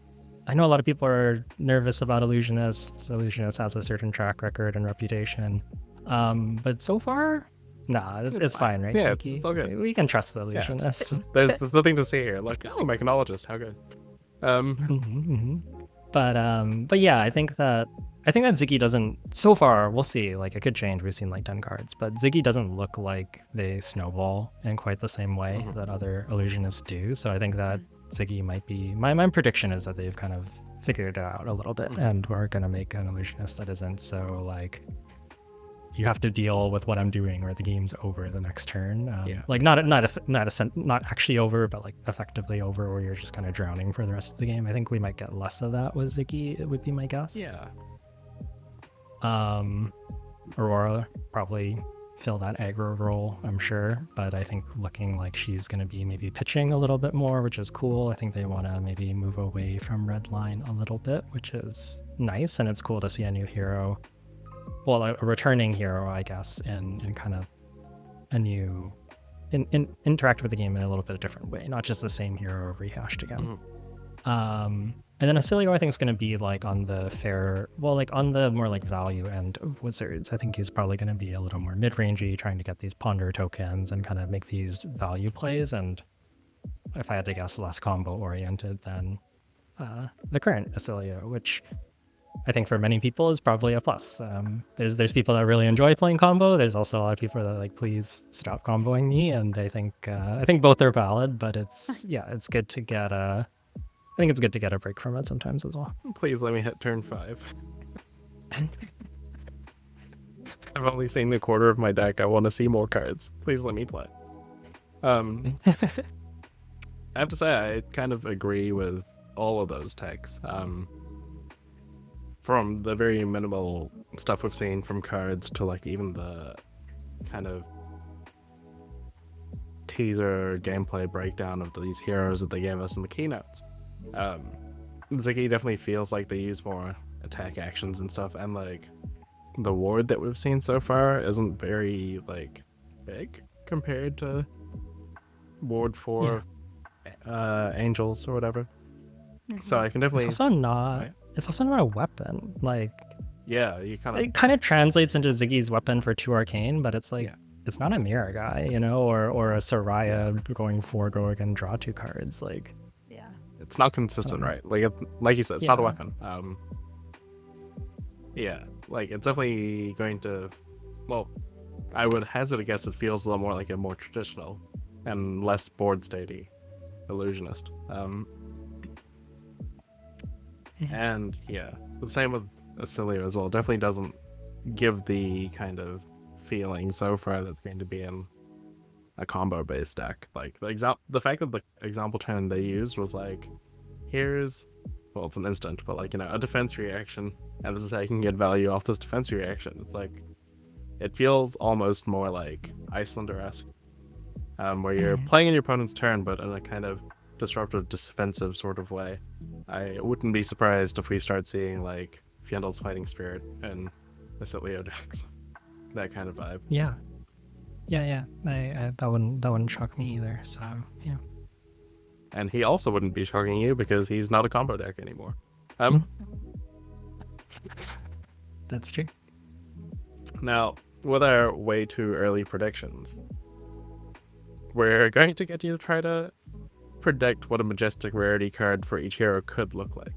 I know a lot of people are nervous about illusionists. Illusionist has a certain track record and reputation. But so far, nah, it's fine, right? Yeah, Yuki? it's all good. We can trust the illusionist. There's nothing to see here. Like, oh, mechanologist, how good. But yeah, I think that Ziggy doesn't, so far, we'll see, like it could change. We've seen like 10 cards, but Ziggy doesn't look like they snowball in quite the same way that other illusionists do. So I think that Ziggy might be, my prediction is that they've kind of figured it out a little bit, and we're gonna make an illusionist that isn't so like, you have to deal with what I'm doing or the game's over the next turn. Like not actually over, but like effectively over, where you're just kind of drowning for the rest of the game. I think we might get less of that with Ziggy, it would be my guess. Yeah. Aurora probably fill that aggro role, I'm sure, but I think looking like she's going to be maybe pitching a little bit more, which is cool. I think they want to maybe move away from Redline a little bit, which is nice, and it's cool to see a new hero, well, a returning hero, I guess, and kind of a new interact with the game in a little bit of a different way, not just the same hero rehashed again. And then Acilio, I think, is going to be like on the fair, well, like on the more like value end of Wizards. I think he's probably going to be a little more mid-rangey, trying to get these ponder tokens and kind of make these value plays. And if I had to guess, less combo oriented than the current Acilio, which I think for many people is probably a plus. There's people that really enjoy playing combo. There's also a lot of people that like, please stop comboing me. And I think both are valid, but it's good to get I think it's good to get a break from it sometimes as well. Please let me hit turn 5. I've only seen a quarter of my deck. I want to see more cards. Please let me play. I have to say, I kind of agree with all of those techs. From the very minimal stuff we've seen from cards to like even the kind of teaser gameplay breakdown of these heroes that they gave us in the keynotes. Ziggy definitely feels like they use more attack actions and stuff, and like the ward that we've seen so far isn't very like big compared to ward for angels or whatever. So I can definitely. It's also not a weapon. Like you it kind of translates into Ziggy's weapon for 2 arcane, but it's like it's not a mirror guy, you know, or a Soraya going 4 go again, draw 2 cards, like. It's not consistent, right? Like you said, it's not a weapon. Like it's definitely going to, well, I would hazard a guess it feels a little more like a more traditional and less board statey illusionist. And yeah, the same with Acilio as well. Definitely doesn't give the kind of feeling so far that's going to be in a combo based deck. Like the fact that the example turn they used was like, here's, well, it's an instant, but like, you know, a defense reaction, and this is how you can get value off this defense reaction. It's like, it feels almost more like Icelander-esque, where you're playing in your opponent's turn, but in a kind of disruptive, defensive sort of way. I wouldn't be surprised if we start seeing like Fjendel's Fighting Spirit and Acilio decks. That kind of vibe. Yeah. That wouldn't shock me either. So yeah. And he also wouldn't be shocking you because he's not a combo deck anymore. That's true. Now, with our way too early predictions, we're going to get you to try to predict what a majestic rarity card for each hero could look like,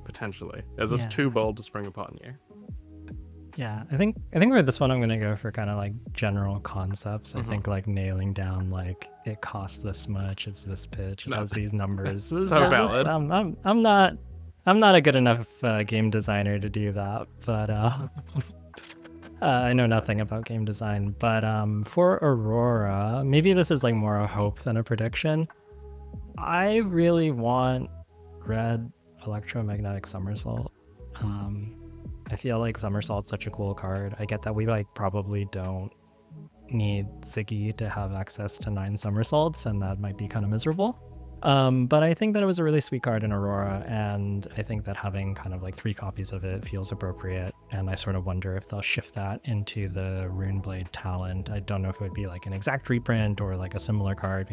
potentially. Is this too bold to spring upon you? Yeah, I think with this one I'm gonna go for kind of like general concepts. I think like nailing down like it costs this much, it's this pitch, it has these numbers. So valid. I'm not a good enough game designer to do that, but I know nothing about game design. But for Aurora, maybe this is like more a hope than a prediction. I really want red electromagnetic somersault. I feel like Somersault's such a cool card. I get that we like probably don't need Ziggy to have access to 9 somersaults, and that might be kind of miserable. But I think that it was a really sweet card in Aurora, and I think that having kind of like 3 copies of it feels appropriate, and I sort of wonder if they'll shift that into the Runeblade talent. I don't know if it would be like an exact reprint or like a similar card.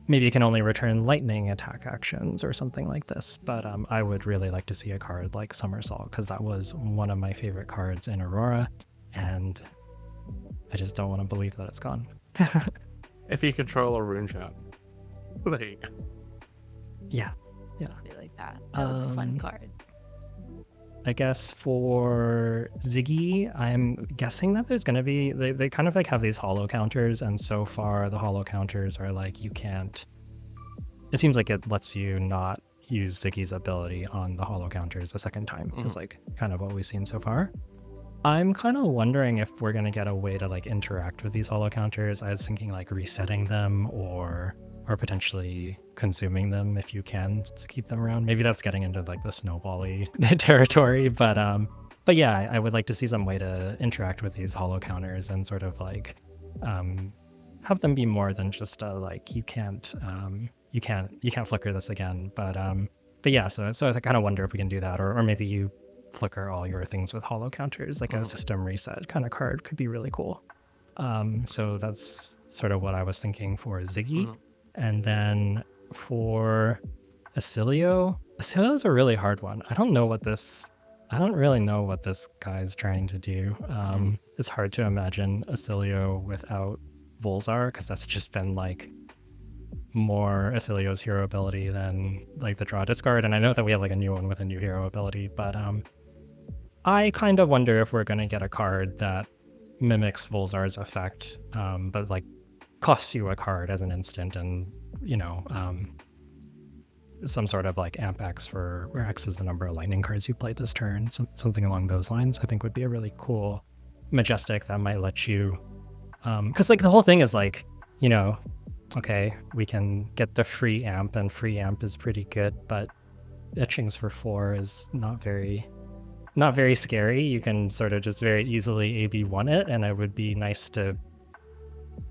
Maybe it can only return lightning attack actions or something like this. But I would really like to see a card like Somersault, because that was one of my favorite cards in Aurora, and I just don't want to believe that it's gone. If you control a rune shot. There you go. Yeah. I like that. That was a fun card. I guess for Ziggy, I'm guessing that there's going to be, they kind of like have these holo counters, and so far the holo counters are like, you can't, it seems like it lets you not use Ziggy's ability on the holo counters a second time, is like kind of what we've seen so far. I'm kind of wondering if we're going to get a way to like interact with these holo counters. I was thinking like resetting them or potentially consuming them if you can to keep them around. Maybe that's getting into like the snowball-y territory, but yeah, I would like to see some way to interact with these holo counters and sort of like have them be more than just like you can't flicker this again. But yeah, so I kind of wonder if we can do that, or maybe you flicker all your things with holo counters, like a system reset kind of card could be really cool. So that's sort of what I was thinking for Ziggy. And then for Acilio is a really hard one. I don't really know what this guy's trying to do. It's hard to imagine Acilio without Volzar, because that's just been like more Acilio's hero ability than like the draw discard. And I know that we have like a new one with a new hero ability, but I kind of wonder if we're going to get a card that mimics Volzar's effect, but like costs you a card as an instant, and you know, some sort of like amp X where X is the number of lightning cards you played this turn, something along those lines. I think would be a really cool majestic that might let you, because like the whole thing is like, you know, okay, we can get the free amp, and free amp is pretty good, but etchings for 4 is not very scary. You can sort of just very easily AB1 it, and it would be nice to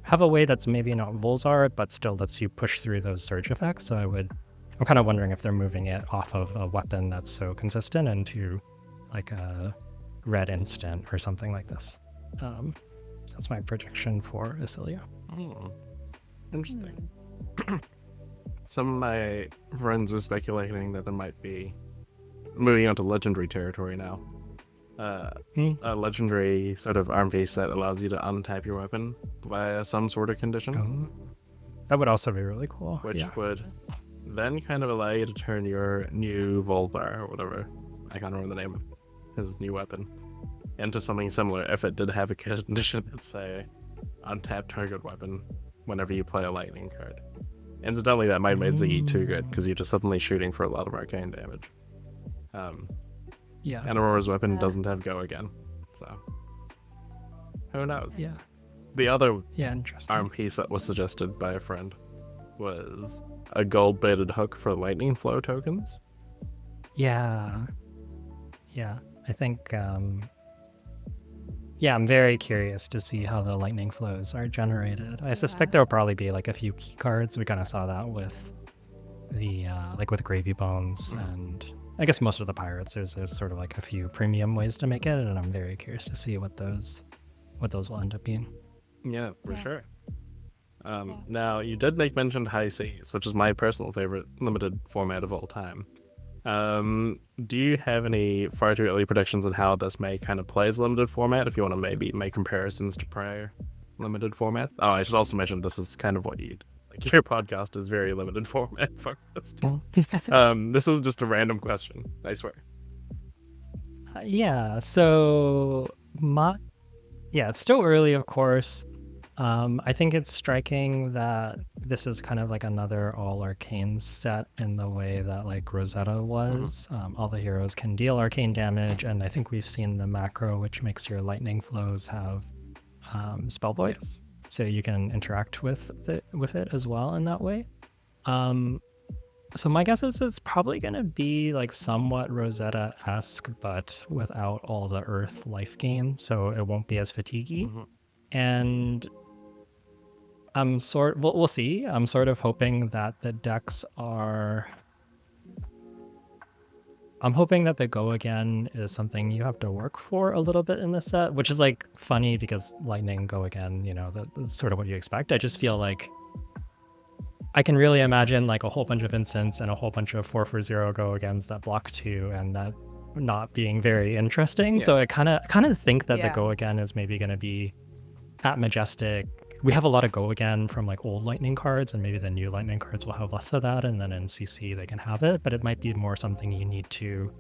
have a way that's maybe not Volzar, but still lets you push through those surge effects. So I'm kind of wondering if they're moving it off of a weapon that's so consistent into like a red instant or something like this. So that's my prediction for Acilio. Interesting. Some of my friends were speculating that there might be moving on to legendary territory now. A legendary sort of arm face that allows you to untap your weapon via some sort of condition. That would also be really cool. Which would then kind of allow you to turn your new Volbar or whatever, I can't remember the name of his new weapon, into something similar if it did have a condition that say untap target weapon whenever you play a lightning card. Incidentally, that might have made Ziggy too good because you're just suddenly shooting for a lot of arcane damage. Yeah. And Aurora's weapon doesn't have go again, so who knows? Yeah. The other Interesting. arm piece that was suggested by a friend was a gold-baited hook for lightning flow tokens. Yeah. I think. I'm very curious to see how the lightning flows are generated. I suspect there will probably be like a few key cards. We kind of saw that with the like with Gravy Bones, and I guess most of the pirates. There's sort of like a few premium ways to make it, and I'm very curious to see what those will end up being. Yeah, for sure. Now, you did make mention High Seas, which is my personal favorite limited format of all time. Do you have any far too early predictions on how this may kind of play as a limited format, if you want to maybe make comparisons to prior limited format? Oh, I should also mention this is kind of what you like. Your podcast is very limited format focused. This is just a random question, I swear. So it's still early, of course. I think it's striking that this is kind of like another all arcane set in the way that like Rosetta was. All the heroes can deal arcane damage, and I think we've seen the macro, which makes your lightning flows have spell voids, so you can interact with it as well in that way. So my guess is it's probably going to be like somewhat Rosetta-esque, but without all the earth life gain, so it won't be as fatiguey. And we'll see. I'm sort of hoping that the decks are... I'm hoping that the go again is something you have to work for a little bit in this set, which is like funny because lightning go again, that's sort of what you expect. I just feel like I can really imagine like a whole bunch of instants and a whole bunch of 4/0 go agains that block 2, and that not being very interesting. So I kind of think that the go again is maybe going to be at Majestic. We have a lot of go again from like old lightning cards, and maybe the new lightning cards will have less of that, and then in CC they can have it, but it might be more something you need to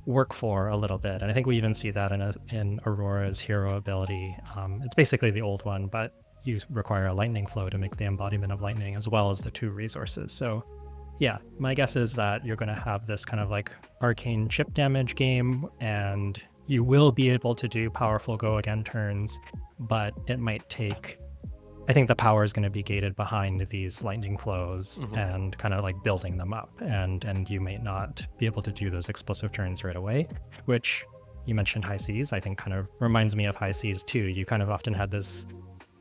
work for a little bit. And I think we even see that in Aurora's hero ability. It's basically the old one, but you require a lightning flow to make the embodiment of lightning as well as the 2 resources. So yeah, my guess is that you're going to have this kind of like arcane chip damage game, and you will be able to do powerful go again turns, but it might take... I think the power is going to be gated behind these lightning flows and kind of like building them up, and you may not be able to do those explosive turns right away, which you mentioned High Seas, I think kind of reminds me of High Seas too. You kind of often had this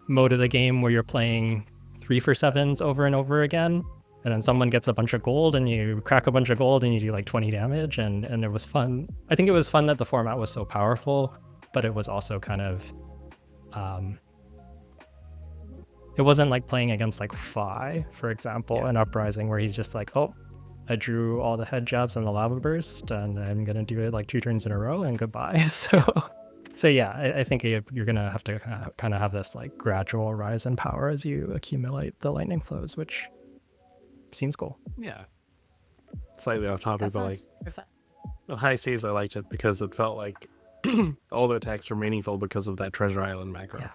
mode of the game where you're playing 3-for-7s over and over again, and then someone gets a bunch of gold and you crack a bunch of gold and you do like 20 damage, and it was fun. I think it was fun that the format was so powerful, but it was also kind of it wasn't like playing against like Fi, for example, in Uprising, where he's just like, oh, I drew all the head jabs and the lava burst, and I'm gonna do it like 2 turns in a row and goodbye. So yeah, I think you're gonna have to kind of have this like gradual rise in power as you accumulate the lightning flows, which seems cool. Yeah. Slightly off topic, but like High Seas, I liked it because it felt like all the attacks were meaningful because of that Treasure Island macro.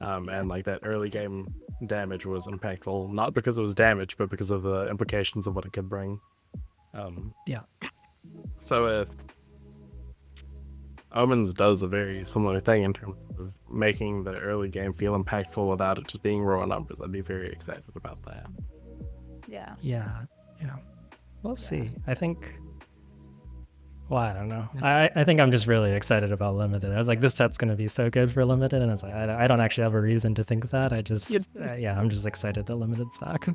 And like that early game damage was impactful, not because it was damage, but because of the implications of what it could bring. So if Omens does a very similar thing in terms of making the early game feel impactful without it just being raw numbers, I'd be very excited about that. Yeah. We'll see. I think... Well, I don't know. I think I'm just really excited about Limited. I was like, this set's going to be so good for Limited, and it's like, I don't actually have a reason to think that. I just, I'm just excited that Limited's back.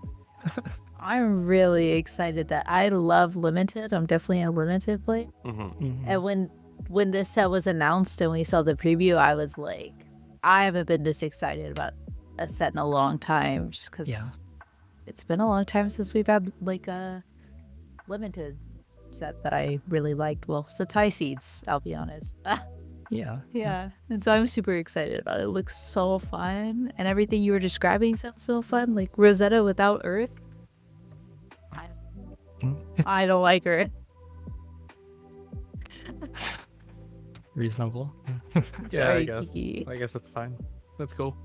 I'm really excited that I love Limited. I'm definitely a Limited player. And when this set was announced and we saw the preview, I was like, I haven't been this excited about a set in a long time, just because it's been a long time since we've had like a Limited set that I really liked. Well, it's the Thai Seeds, I'll be honest. Yeah. And so I'm super excited about it. It looks so fun, and everything you were describing sounds so fun. Like Rosetta without Earth. I don't like her. reasonable. Yeah, Sorry, I guess. Kiki. I guess it's fine. That's cool.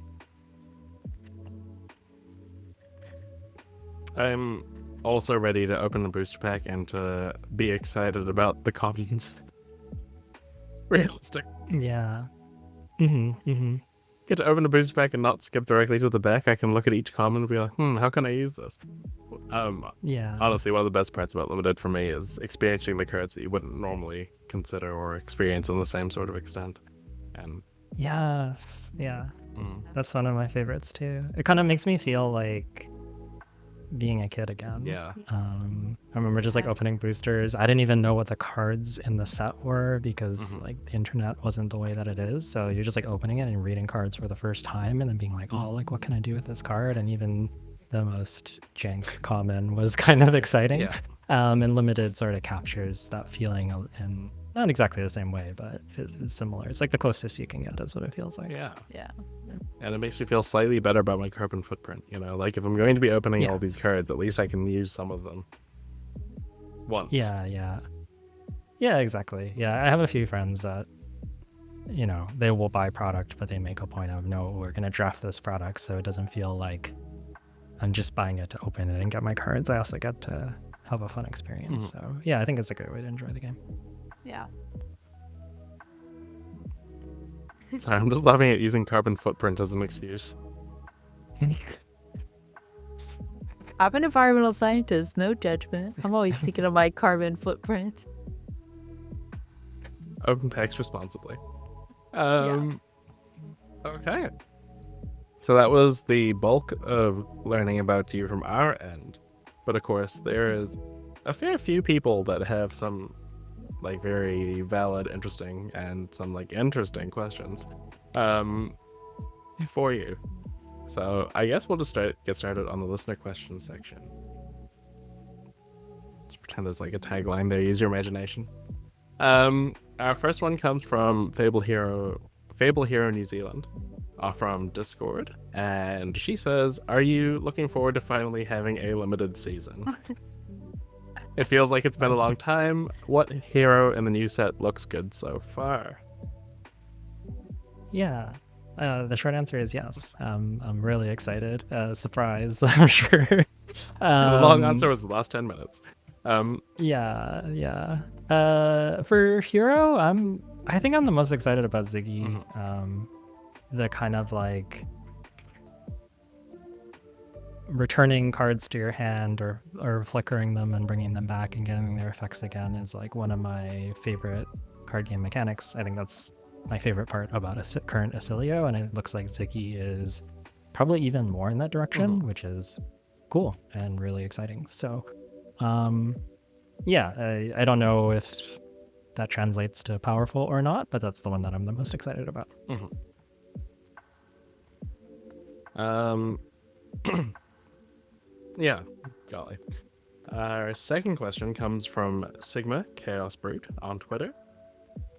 I'm also ready to open the booster pack and to be excited about the commons. Realistic. Yeah. Get to open the booster pack and not skip directly to the back. I can look at each common and be like, how can I use this? Yeah. Honestly, one of the best parts about Limited for me is experiencing the cards that you wouldn't normally consider or experience in the same sort of extent. And Yes. Yeah. That's one of my favorites too. It kind of makes me feel like being a kid again. yeah. I remember just like opening boosters. I didn't even know what the cards in the set were because like the internet wasn't the way that it is. So you're just like opening it and reading cards for the first time and then being like, oh, like what can I do with this card? And even the most jank common was kind of exciting. Yeah. And Limited sort of captures that feeling in not exactly the same way, but it's similar. It's like the closest you can get is what it feels like. Yeah. Yeah. And it makes me feel slightly better about my carbon footprint. You know, like if I'm going to be opening all these cards, at least I can use some of them once. Yeah, exactly. Yeah, I have a few friends that, you know, they will buy product, but they make a point of, no, we're going to draft this product so it doesn't feel like I'm just buying it to open it and get my cards. I also get to have a fun experience. So yeah, I think it's a good way to enjoy the game. Yeah. Sorry, I'm just loving it using carbon footprint as an excuse. I'm an environmental scientist, no judgment. I'm always thinking of my carbon footprint. Open packs responsibly. Yeah. Okay. So that was the bulk of learning about you from our end. But of course, there is a fair few people that have some like very valid, interesting, and some like interesting questions for you. So I guess we'll just get started on the listener questions section. Let's pretend there's like a tagline there. Use your imagination. Our first one comes from Fable Hero New Zealand, from Discord, and she says, "Are you looking forward to finally having a limited season? It feels like it's been a long time. What hero in the new set looks good so far?" Yeah. The short answer is yes. I'm really excited. Surprised, I'm sure. The long answer was the last 10 minutes. Yeah. For hero, I think I'm the most excited about Ziggy. The kind of like returning cards to your hand or flickering them and bringing them back and getting their effects again is like one of my favorite card game mechanics. I think that's my favorite part about current Acilio, and it looks like Ziggy is probably even more in that direction, which is cool and really exciting. So yeah, I don't know if that translates to powerful or not, but that's the one that I'm the most excited about. Yeah, golly. Our second question comes from Sigma Chaos Brute on Twitter.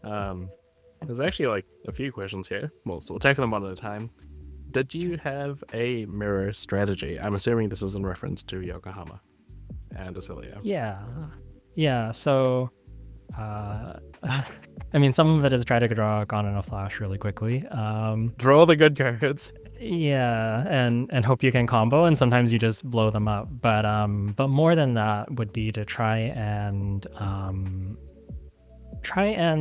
There's actually like a few questions here. Well, so we'll take them one at a time. Did you have a mirror strategy? I'm assuming this is in reference to Yokohama and Acilio. Yeah. So, I mean, some of it is try to draw Gone in a Flash really quickly. Draw the good cards. Yeah, and hope you can combo, and sometimes you just blow them up. But more than that would be to try and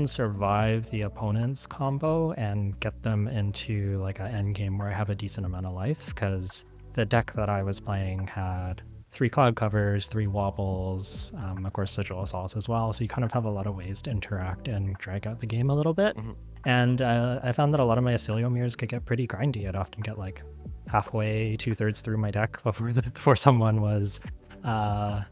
survive the opponent's combo and get them into like an end game where I have a decent amount of life, because the deck that I was playing had 3 cloud covers, 3 wobbles, of course sigil assaults as well. So you kind of have a lot of ways to interact and drag out the game a little bit. And I found that a lot of my Acilio mirrors could get pretty grindy. I'd often get like halfway, 2/3 through my deck before someone was at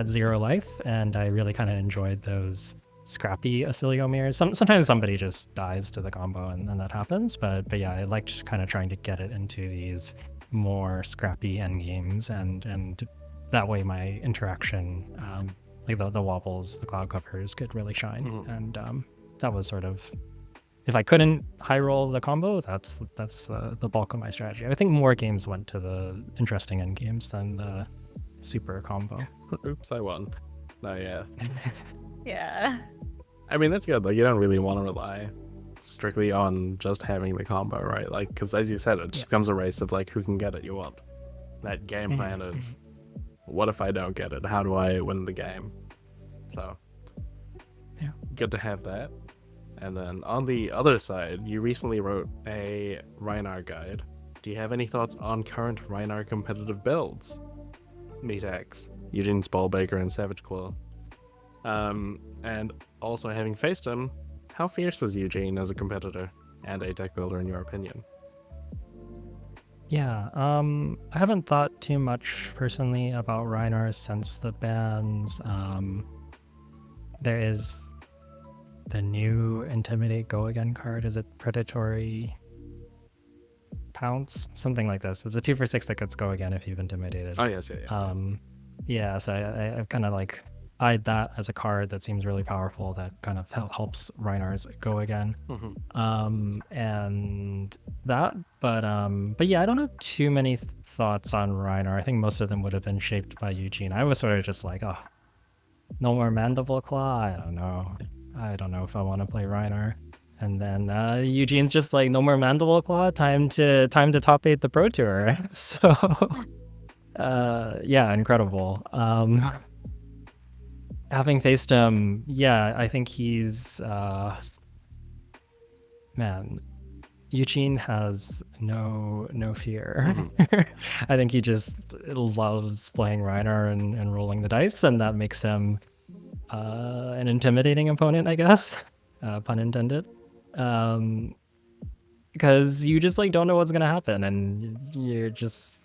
0 life, and I really kind of enjoyed those scrappy Acilio mirrors. Sometimes somebody just dies to the combo and that happens, but yeah, I liked kind of trying to get it into these more scrappy end games, and that way my interaction, like the wobbles, the cloud covers could really shine. And that was sort of, if I couldn't high roll the combo, that's the bulk of my strategy. I think more games went to the interesting end games than the super combo. Oops, I won. No, yeah. Yeah. I mean, that's good. Like, you don't really want to rely strictly on just having the combo, right? Like, because as you said, it just becomes a race of like who can get it. You want that game plan is, what if I don't get it? How do I win the game? So, Yeah. good to have that. And then on the other side, you recently wrote a Rhinar guide. Do you have any thoughts on current Rhinar competitive builds? Meat X, Eugene Spallbaker, and Savage Claw. And also having faced him, how fierce is Eugene as a competitor and a deck builder in your opinion? Yeah, I haven't thought too much personally about Rhinar since the bans. There is the new Intimidate Go Again card. Is it Predatory Pounce? Something like this. It's a 2 for 6 that gets Go Again if you've intimidated. Oh, yes, yeah. Yeah, so I've kind of like eyed that as a card that seems really powerful that kind of helps Rhinar's Go Again. And that, but yeah, I don't have too many thoughts on Rhinar. I think most of them would have been shaped by Eugene. I was sort of just like, oh, no more Mandible Claw? I don't know if I want to play Rhinar. And then Eugene's just like, no more Mandible Claw, time to top 8 the Pro Tour. So yeah, incredible. Having faced him, yeah, I think he's man, Eugene has no fear. I think he just loves playing Rhinar and rolling the dice, and that makes him an intimidating opponent, I guess, pun intended. Because you just like don't know what's gonna happen, and you're just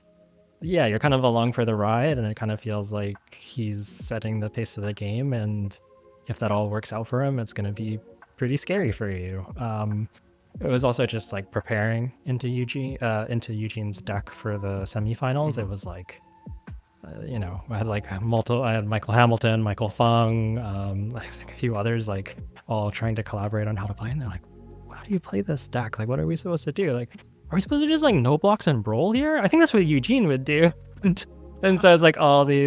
you're kind of along for the ride, and it kind of feels like he's setting the pace of the game, and if that all works out for him, it's gonna be pretty scary for you. It was also just like preparing into Eugene's deck for the semifinals. It was like, I had I had Michael Hamilton, Michael Fung, I think a few others, like all trying to collaborate on how to play, and they're like, how do you play this deck? Like, what are we supposed to do? Like, are we supposed to just like no blocks and roll here? I think that's what Eugene would do. And so it's like all these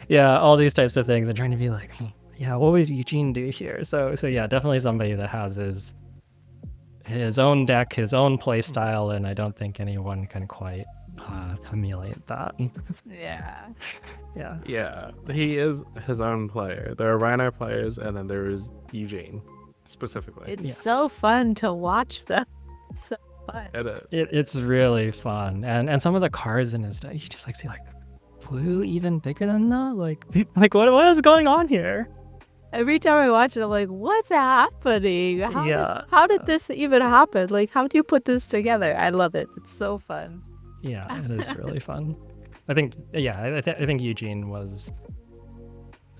types of things, and trying to be like, yeah, what would Eugene do here? So yeah, definitely somebody that has his own deck, his own play style, and I don't think anyone can quite emulate that. Yeah. Yeah, he is his own player. There are Rhinar players, and then there is Eugene, specifically. It's so fun to watch them. So fun. It's really fun, and some of the cards in his deck, you just like see like blue even bigger than that. Like what is going on here? Every time I watch it, I'm like, what's happening? How did this even happen? Like, how do you put this together? I love it. It's so fun. Yeah, it is really fun. I think I think Eugene was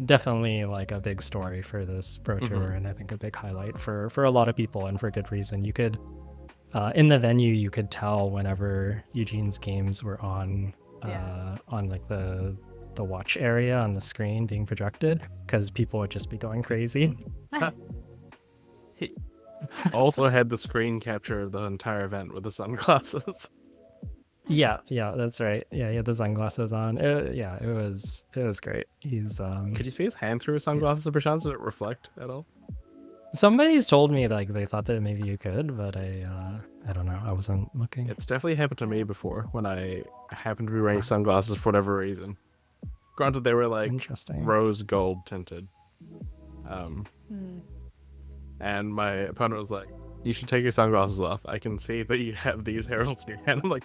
definitely like a big story for this Pro Tour, and I think a big highlight for a lot of people, and for good reason. You could in the venue, you could tell whenever Eugene's games were on like the watch area on the screen being projected, because people would just be going crazy. He also had the screen capture of the entire event with the sunglasses. Yeah, that's right. Yeah, he had the sunglasses on. It was great. He's Could you see his hand through his sunglasses, perchance? Did it reflect at all? Somebody's told me like they thought that maybe you could, but I don't know. I wasn't looking. It's definitely happened to me before when I happened to be wearing sunglasses for whatever reason. Granted, they were like rose gold tinted. And my opponent was like, "You should take your sunglasses off. I can see that you have these heralds in your hand." I'm like,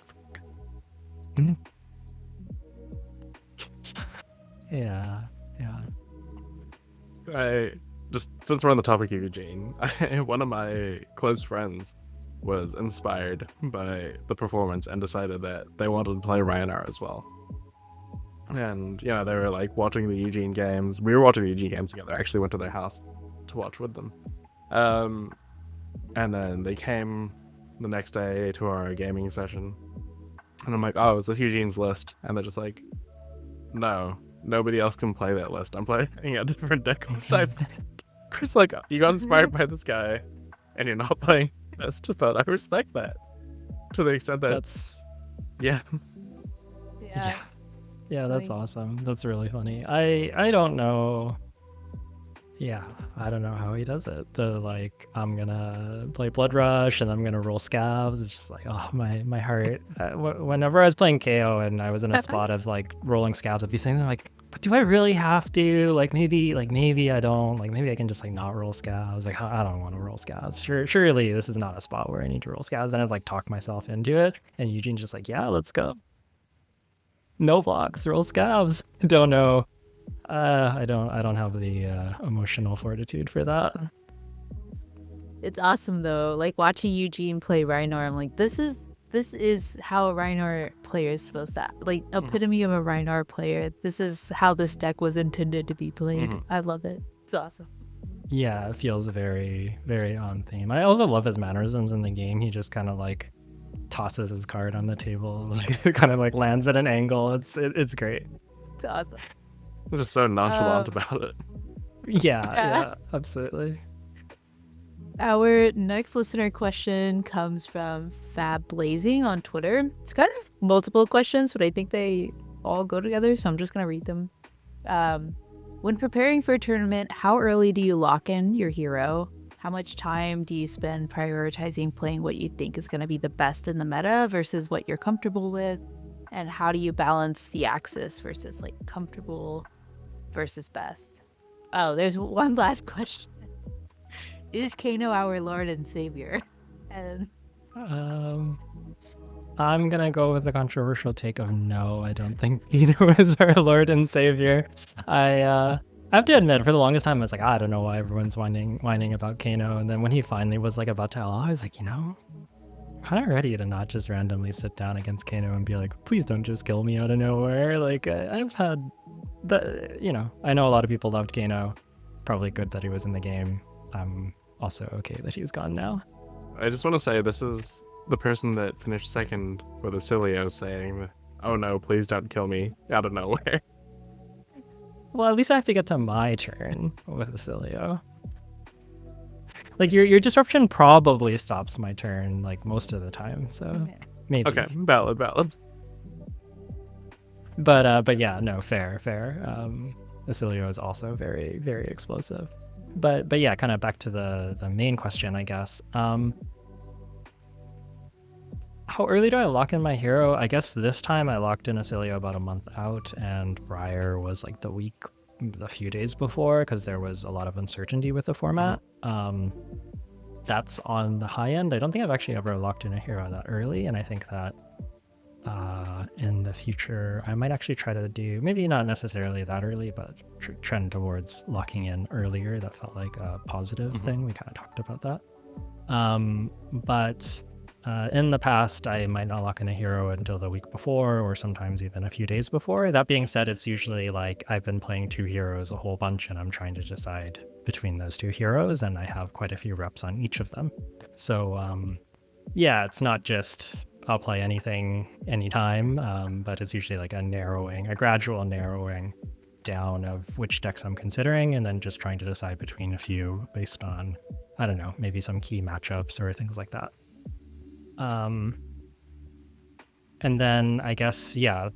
Yeah. Just since we're on the topic of Eugene, one of my close friends was inspired by the performance and decided that they wanted to play Rhinar as well. And they were like watching the Eugene games. We were watching the Eugene games together. I actually went to their house to watch with them. And then they came the next day to our gaming session, and I'm like, "Oh, is this Eugene's list?" And they're just like, "No, nobody else can play that list. I'm playing a different deck on the side." Chris, like, you got inspired by this guy, and you're not playing this, but I respect that to the extent that Yeah. Yeah, that's awesome. That's really funny. I don't know. Yeah, I don't know how he does it. The like, I'm gonna play Blood Rush and I'm gonna roll scabs. It's just like, oh, my heart. Whenever I was playing KO and I was in a spot of like rolling scabs, I'd be saying like, but do I really have to? Like maybe I don't. Like maybe I can just like not roll scabs. Like I don't want to roll scabs. Surely this is not a spot where I need to roll scabs. And I'd like talk myself into it. And Eugene's just like, yeah, let's go. No blocks, roll scabs. Don't know. I don't have the emotional fortitude for that. It's awesome though. Like watching Eugene play Reinhardt, I'm like, this is how a Reinhardt player is supposed to, like, epitome of a Reinhardt player. This is how this deck was intended to be played. I love it. It's awesome. Yeah, it feels very, very on theme. I also love his mannerisms in the game. He just kind of like tosses his card on the table, like it kind of like lands at an angle. It's great. It's awesome. I'm just so nonchalant about it. Yeah, absolutely. Our next listener question comes from Fab Blazing on Twitter. It's kind of multiple questions, but I think they all go together, so I'm just going to read them. When preparing for a tournament, how early do you lock in your hero? How much time do you spend prioritizing playing what you think is going to be the best in the meta versus what you're comfortable with? And how do you balance the axis versus like comfortable versus best? Oh, there's one last question. Is Kano our Lord and Savior? And I'm gonna go with the controversial take of no. I don't think Kano is our Lord and Savior. I have to admit, for the longest time, I was like, I don't know why everyone's whining about Kano. And then when he finally was like about to LO, I was like, kind of ready to not just randomly sit down against Kano and be like, please don't just kill me out of nowhere. Like I've had the, I know a lot of people loved Kano. Probably good that he was in the game. I'm also okay that he's gone now. I just want to say this is the person that finished second with Acilio saying, oh no, please don't kill me out of nowhere. Well, at least I have to get to my turn with Acilio. Like your disruption probably stops my turn like most of the time, so maybe. Okay, valid. But yeah, no, fair. Acilio is also very, very explosive. But yeah, kind of back to the main question, I guess. How early do I lock in my hero? I guess this time I locked in Acilio about a month out, and Briar was like a few days before, because there was a lot of uncertainty with the format. That's on the high end. I don't think I've actually ever locked in a hero that early, and I think that in the future I might actually try to do, maybe not necessarily that early, but trend towards locking in earlier. That felt like a positive thing. We kind of talked about that. But in the past, I might not lock in a hero until the week before, or sometimes even a few days before. That being said, it's usually like I've been playing two heroes a whole bunch and I'm trying to decide between those two heroes, and I have quite a few reps on each of them. So yeah, it's not just I'll play anything anytime, but it's usually like a gradual narrowing down of which decks I'm considering, and then just trying to decide between a few based on, I don't know, maybe some key matchups or things like that. And then I guess, yeah,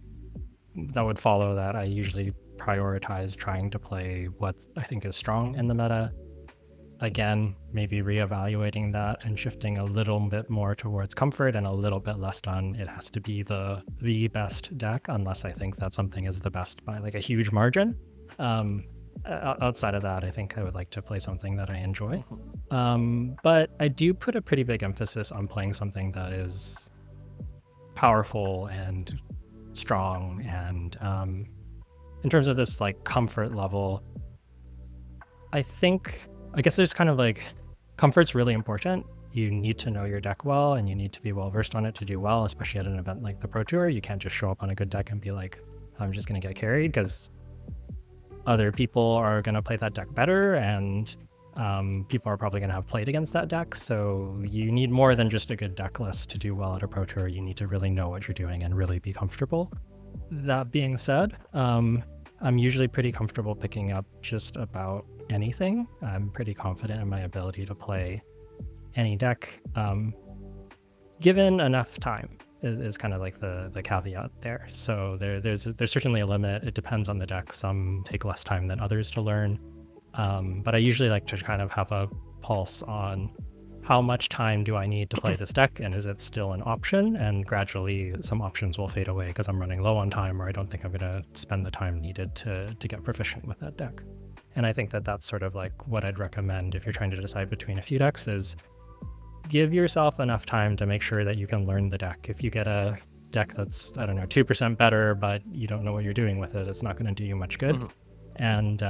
that would follow that I usually prioritize trying to play what I think is strong in the meta. Again, maybe reevaluating that and shifting a little bit more towards comfort and a little bit less on it has to be the best deck, unless I think that something is the best by like a huge margin. Outside of that, I think I would like to play something that I enjoy. But I do put a pretty big emphasis on playing something that is powerful and strong. And in terms of this like comfort level, I guess there's kind of like comfort's really important. You need to know your deck well, and you need to be well versed on it to do well, especially at an event like the Pro Tour. You can't just show up on a good deck and be like, I'm just going to get carried, because other people are going to play that deck better, and people are probably going to have played against that deck. So you need more than just a good deck list to do well at a Pro Tour. You need to really know what you're doing and really be comfortable. That being said, I'm usually pretty comfortable picking up just about anything. I'm pretty confident in my ability to play any deck, given enough time. Is kind of like the caveat there. So there's certainly a limit. It depends on the deck. Some take less time than others to learn. But I usually like to kind of have a pulse on how much time do I need to play this deck, and is it still an option? And gradually some options will fade away because I'm running low on time, or I don't think I'm going to spend the time needed to get proficient with that deck. And I think that that's sort of like what I'd recommend if you're trying to decide between a few decks is give yourself enough time to make sure that you can learn the deck. If you get a deck that's, I don't know, 2% better, but you don't know what you're doing with it, it's not going to do you much good. And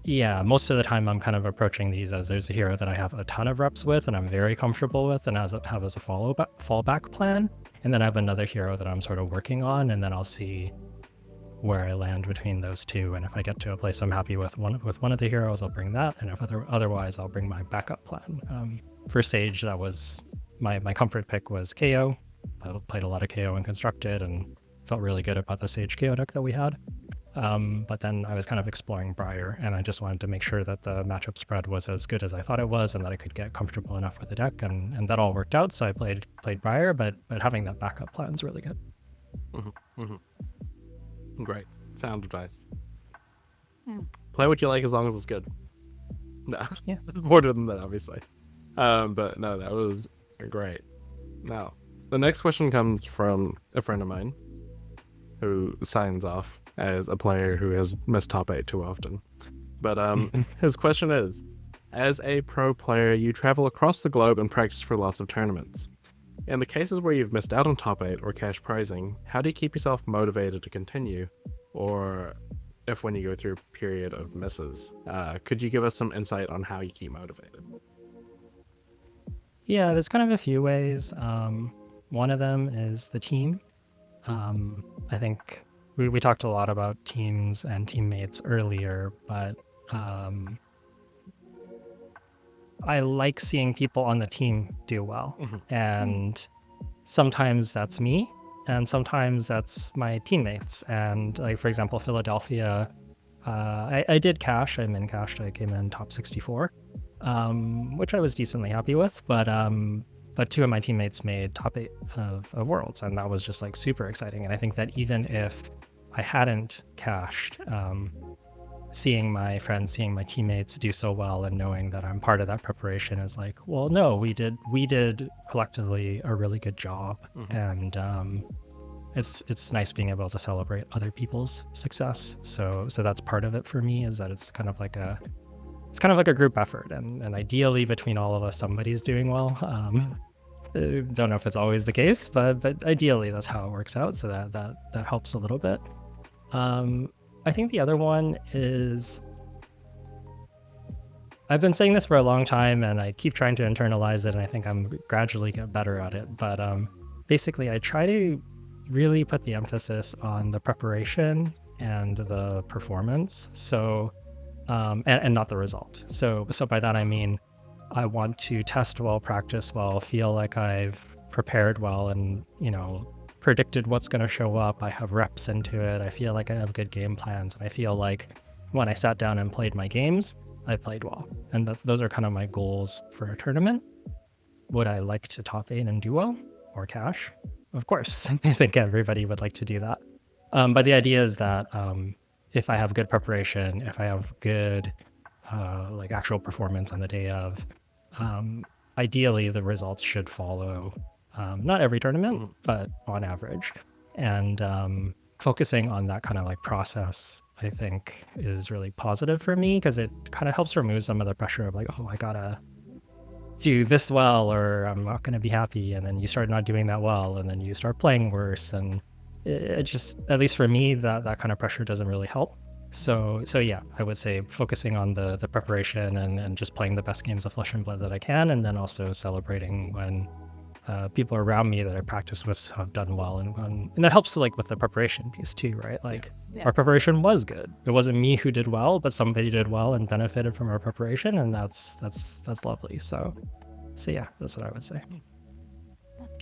yeah, most of the time I'm kind of approaching these as there's a hero that I have a ton of reps with and I'm very comfortable with and have as a fallback plan. And then I have another hero that I'm sort of working on, and then I'll see where I land between those two. And if I get to a place I'm happy with one of the heroes, I'll bring that. And if otherwise, I'll bring my backup plan. For Sage, that was my comfort pick was KO. I played a lot of KO and Constructed and felt really good about the Sage KO deck that we had. But then I was kind of exploring Briar, and I just wanted to make sure that the matchup spread was as good as I thought it was and that I could get comfortable enough with the deck, and that all worked out. So I played Briar, but having that backup plan is really good. Great. Sound advice. Play what you like as long as it's good. No, Yeah. more than that, obviously. But no, that was great. Now, the next question comes from a friend of mine who signs off as a player who has missed top 8 too often. But his question is, as a pro player, you travel across the globe and practice for lots of tournaments. In the cases where you've missed out on top 8 or cash prizing, how do you keep yourself motivated to continue? Or if when you go through a period of misses, could you give us some insight on how you keep motivated? Yeah, there's kind of a few ways. One of them is the team. I think we talked a lot about teams and teammates earlier, but I like seeing people on the team do well. And sometimes that's me, and sometimes that's my teammates. And like, for example, Philadelphia, I did cash. I min cashed. I came in top 64, which I was decently happy with. But two of my teammates made top 8 of Worlds, and that was just like super exciting. And I think that even if I hadn't cashed, seeing my friends, seeing my teammates do so well and knowing that I'm part of that preparation is like, well, no, we did collectively a really good job. And it's nice being able to celebrate other people's success. So that's part of it for me, is that it's kind of like a group effort, and ideally between all of us somebody's doing well. Don't know if it's always the case, but ideally that's how it works out, so that helps a little bit. I think the other one is, I've been saying this for a long time and I keep trying to internalize it, and I think I'm gradually get better at it, but basically I try to really put the emphasis on the preparation and the performance, so and not the result. So by that I mean I want to test well, practice well, feel like I've prepared well, and predicted what's going to show up. I have reps into it. I feel like I have good game plans, and I feel like when I sat down and played my games, I played well. And those are kind of my goals for a tournament. Would I like to top 8 and do well, or cash? Of course. I think everybody would like to do that. But the idea is that if I have good preparation, if I have good like actual performance on the day of, ideally the results should follow. Not every tournament, but on average. And focusing on that kind of like process, I think, is really positive for me, because it kind of helps remove some of the pressure of like, oh, I gotta do this well, or I'm not going to be happy. And then you start not doing that well, and then you start playing worse. And it just, at least for me, that kind of pressure doesn't really help. So yeah, I would say focusing on the preparation and just playing the best games of Flesh and Blood that I can, and then also celebrating when people around me that I practice with have done well, and that helps to, like, with the preparation piece too, right? Like, our preparation was good. It wasn't me who did well, but somebody did well and benefited from our preparation, and that's lovely. So yeah, that's what I would say.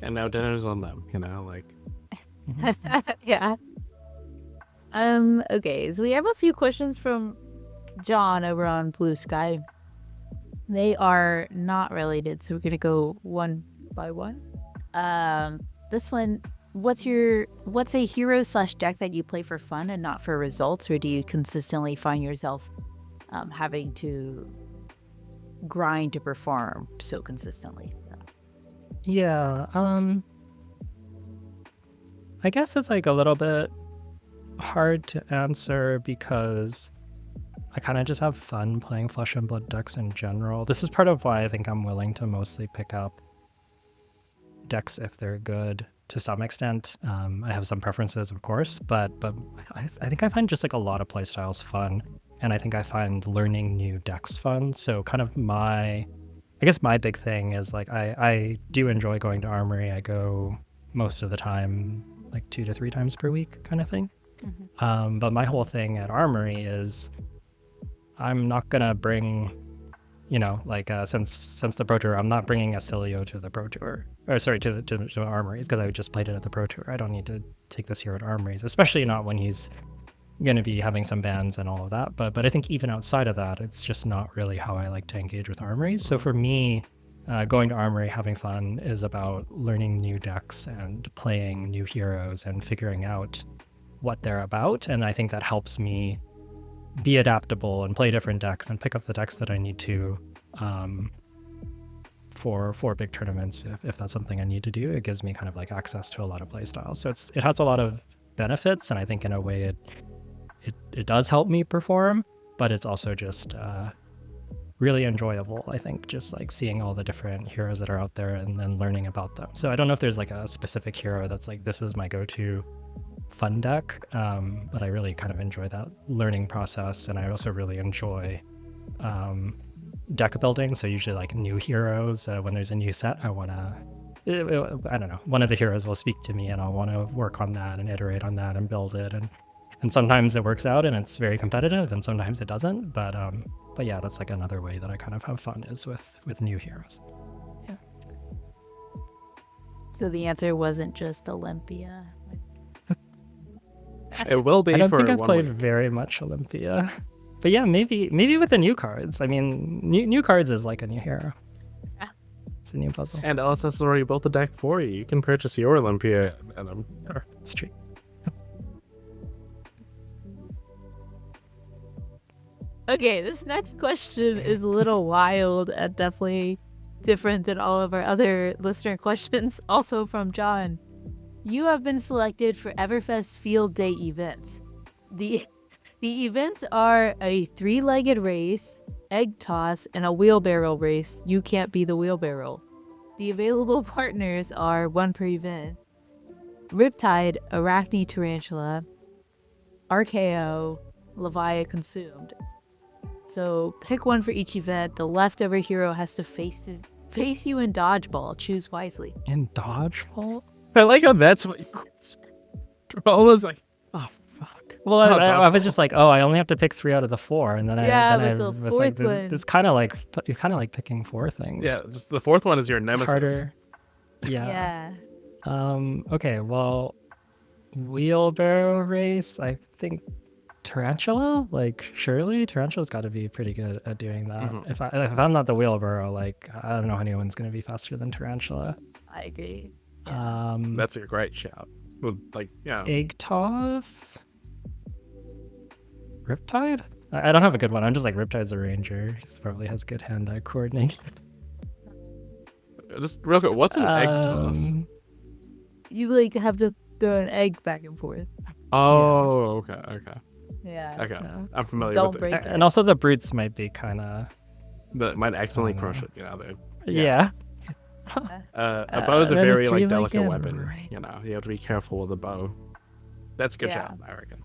And now dinner's on them, like. Yeah. Okay, so we have a few questions from John over on Bluesky. They are not related, so we're gonna go one by one. This one, what's a hero / deck that you play for fun and not for results, or do you consistently find yourself having to grind to perform so consistently. Yeah, I guess it's like a little bit hard to answer because I kind of just have fun playing Flesh and Blood decks in general. This is part of why I think I'm willing to mostly pick up decks if they're good to some extent. I have some preferences, of course, but I think I find just like a lot of playstyles fun, and I think I find learning new decks fun. So kind of I guess my big thing is like I do enjoy going to Armory. I go most of the time, like 2 to 3 times per week kind of thing. But my whole thing at Armory is I'm not gonna bring, like since the Pro Tour, I'm not bringing a Cilio to the Pro Tour, or sorry, to Armories, because I just played it at the Pro Tour. I don't need to take this here at Armories, especially not when he's going to be having some bans and all of that. But I think even outside of that, it's just not really how I like to engage with Armories. So for me, going to Armory, having fun is about learning new decks and playing new heroes and figuring out what they're about. And I think that helps me be adaptable and play different decks and pick up the decks that I need to for big tournaments. If that's something I need to do, it gives me kind of like access to a lot of play styles. So it has a lot of benefits, and I think in a way it does help me perform, but it's also just really enjoyable. I think just like seeing all the different heroes that are out there and then learning about them. So I don't know if there's like a specific hero that's like, this is my go-to fun deck, but I really kind of enjoy that learning process, and I also really enjoy deck building. So usually like new heroes, when there's a new set, I don't know, one of the heroes will speak to me and I'll want to work on that and iterate on that and build it, and sometimes it works out and it's very competitive, and sometimes it doesn't, but yeah, that's like another way that I kind of have fun is with new heroes. Yeah. So the answer wasn't just Olympia. It will be. I don't for think I've 1 played week. very much Olympia, but yeah, maybe with the new cards. I mean, new cards is like a new hero. Yeah. It's a new puzzle. And LSS has already built a deck for you. You can purchase your Olympia. It's true. Okay, this next question is a little wild and definitely different than all of our other listener questions. Also from John. You have been selected for Everfest Field Day events. The events are a 3-legged race, egg toss, and a wheelbarrow race. You can't be the wheelbarrow. The available partners are 1 per event: Riptide, Arachne Tarantula, RKO, Levia Consumed. So pick one for each event. The leftover hero has to face you in dodgeball. Choose wisely. In dodgeball? I like how that's what you almost like, oh fuck. Well, I was just like, oh, I only have to pick 3 out of the 4, and then I the was like, fourth one. it's kind of like picking 4 things. Yeah, just the 4th one is your It's nemesis. harder. Yeah. Yeah. Okay. Well, wheelbarrow race. I think Tarantula. Like, surely Tarantula's got to be pretty good at doing that. Mhm. If I'm not the wheelbarrow, like, I don't know anyone's gonna be faster than Tarantula. I agree. That's a great shout. Well, like, yeah. Egg toss. Riptide? I don't have a good one. I'm just like, Riptide's a ranger. He probably has good hand-eye coordination. Just real quick, what's an egg toss? You like have to throw an egg back and forth. Oh, okay. Yeah. Okay. Yeah. I'm familiar Don't with break it. it. And also the brutes might be kind of... That might accidentally Oh, no. crush it, Yeah. A bow is a And then a very like delicate 3-legged, weapon. right. You have to be careful with a bow. That's a good Yeah. shout, I reckon.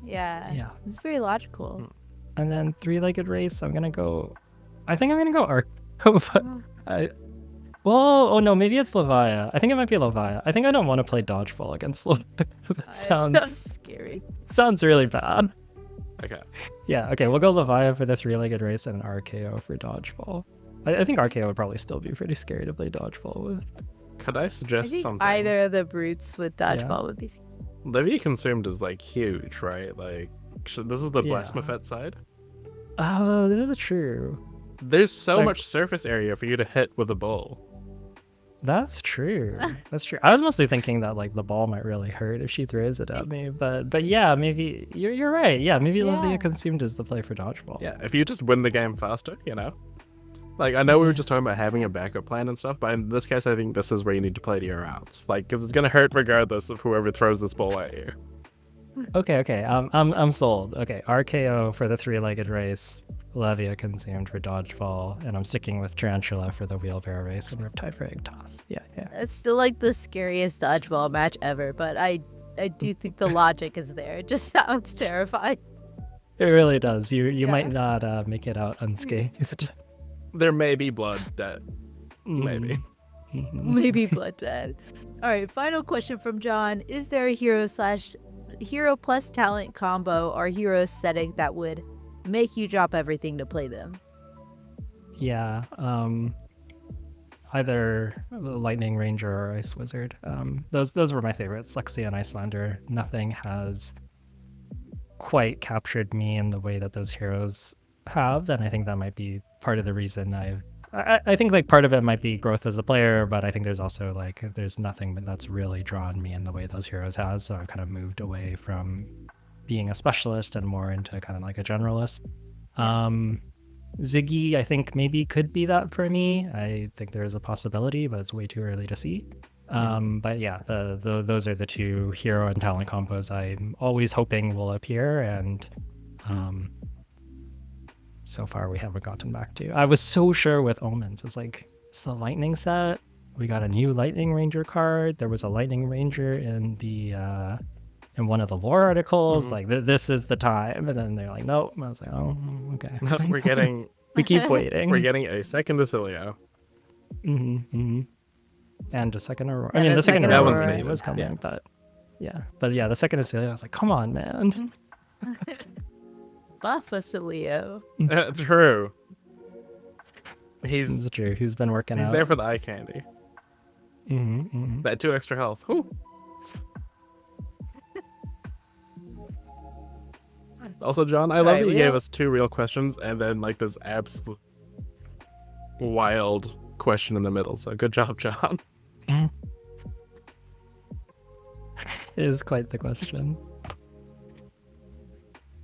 Yeah. Yeah. It's very logical. And then 3-legged race, I think I'm gonna go Arco. Oh no, maybe it's Levia. I think it might be Levia. I think I don't want to play dodgeball against Levia. That It sounds scary. sounds really bad. Okay. Yeah, okay, we'll go Levia for the 3-legged race and RKO for dodgeball. I think RKO would probably still be pretty scary to play dodgeball with. Could I I suggest think something? either of the brutes with dodgeball would be. Livia Consumed is like huge, right? Like, this is the Yeah. Blasmafet side. Oh, this is true. There's so Like- much surface area for you to hit with a bow. That's true. That's true. I was mostly thinking that like the ball might really hurt if she throws it at me, but yeah, maybe you're right. Yeah, maybe Lavia Consumed is the play for dodgeball. Yeah, if you just win the game faster, you know. Like, I know we were just talking about having a backup plan and stuff, but in this case, I think this is where you need to play to your outs. Like, because it's gonna hurt regardless of whoever throws this ball at you. Okay. I'm sold. Okay, RKO for the three-legged race, Lavia Consumed for dodgeball, and I'm sticking with Tarantula for the wheelbarrow race and Riptide for egg toss. Yeah. It's still like the scariest dodgeball match ever, but I do think the logic is there. It just sounds terrifying. It really does. You might not make it out unscathed. There may be blood debt. Maybe. Maybe blood dead. All right, final question from John. Is there a hero plus talent combo or hero aesthetic that would make you drop everything to play them? Yeah. Either Lightning Ranger or Ice Wizard. Those were my favorites. Lexi and Icelander. Nothing has quite captured me in the way that those heroes have, and I think that might be part of the reason I think like part of it might be growth as a player, but I think there's also like there's nothing that's really drawn me in the way those heroes has, so I've kind of moved away from being a specialist and more into kind of like a generalist. Ziggy I think maybe could be that for me. I think there is a possibility, but it's way too early to see. But yeah, those are the two hero and talent combos I'm always hoping will appear, and so far we haven't gotten back to. I was so sure with Omens. It's like, it's the Lightning set. We got a new Lightning Ranger card. There was a Lightning Ranger in the in one of the lore articles. Like, this is the time. And then they're like, nope. And I was like, oh, okay. We keep waiting. We're getting a second Acilio. And a second Aurora. I mean, the second Aurora was coming, but yeah. But yeah, the second Acilio, I was like, come on, man. Buff Acilio. True. It's true. He's been working out. He's there for the eye candy. That 2 extra health. Whew. Also, John, I love that you gave us 2 real questions and then like this absolute wild question in the middle. So good job, John. It is quite the question.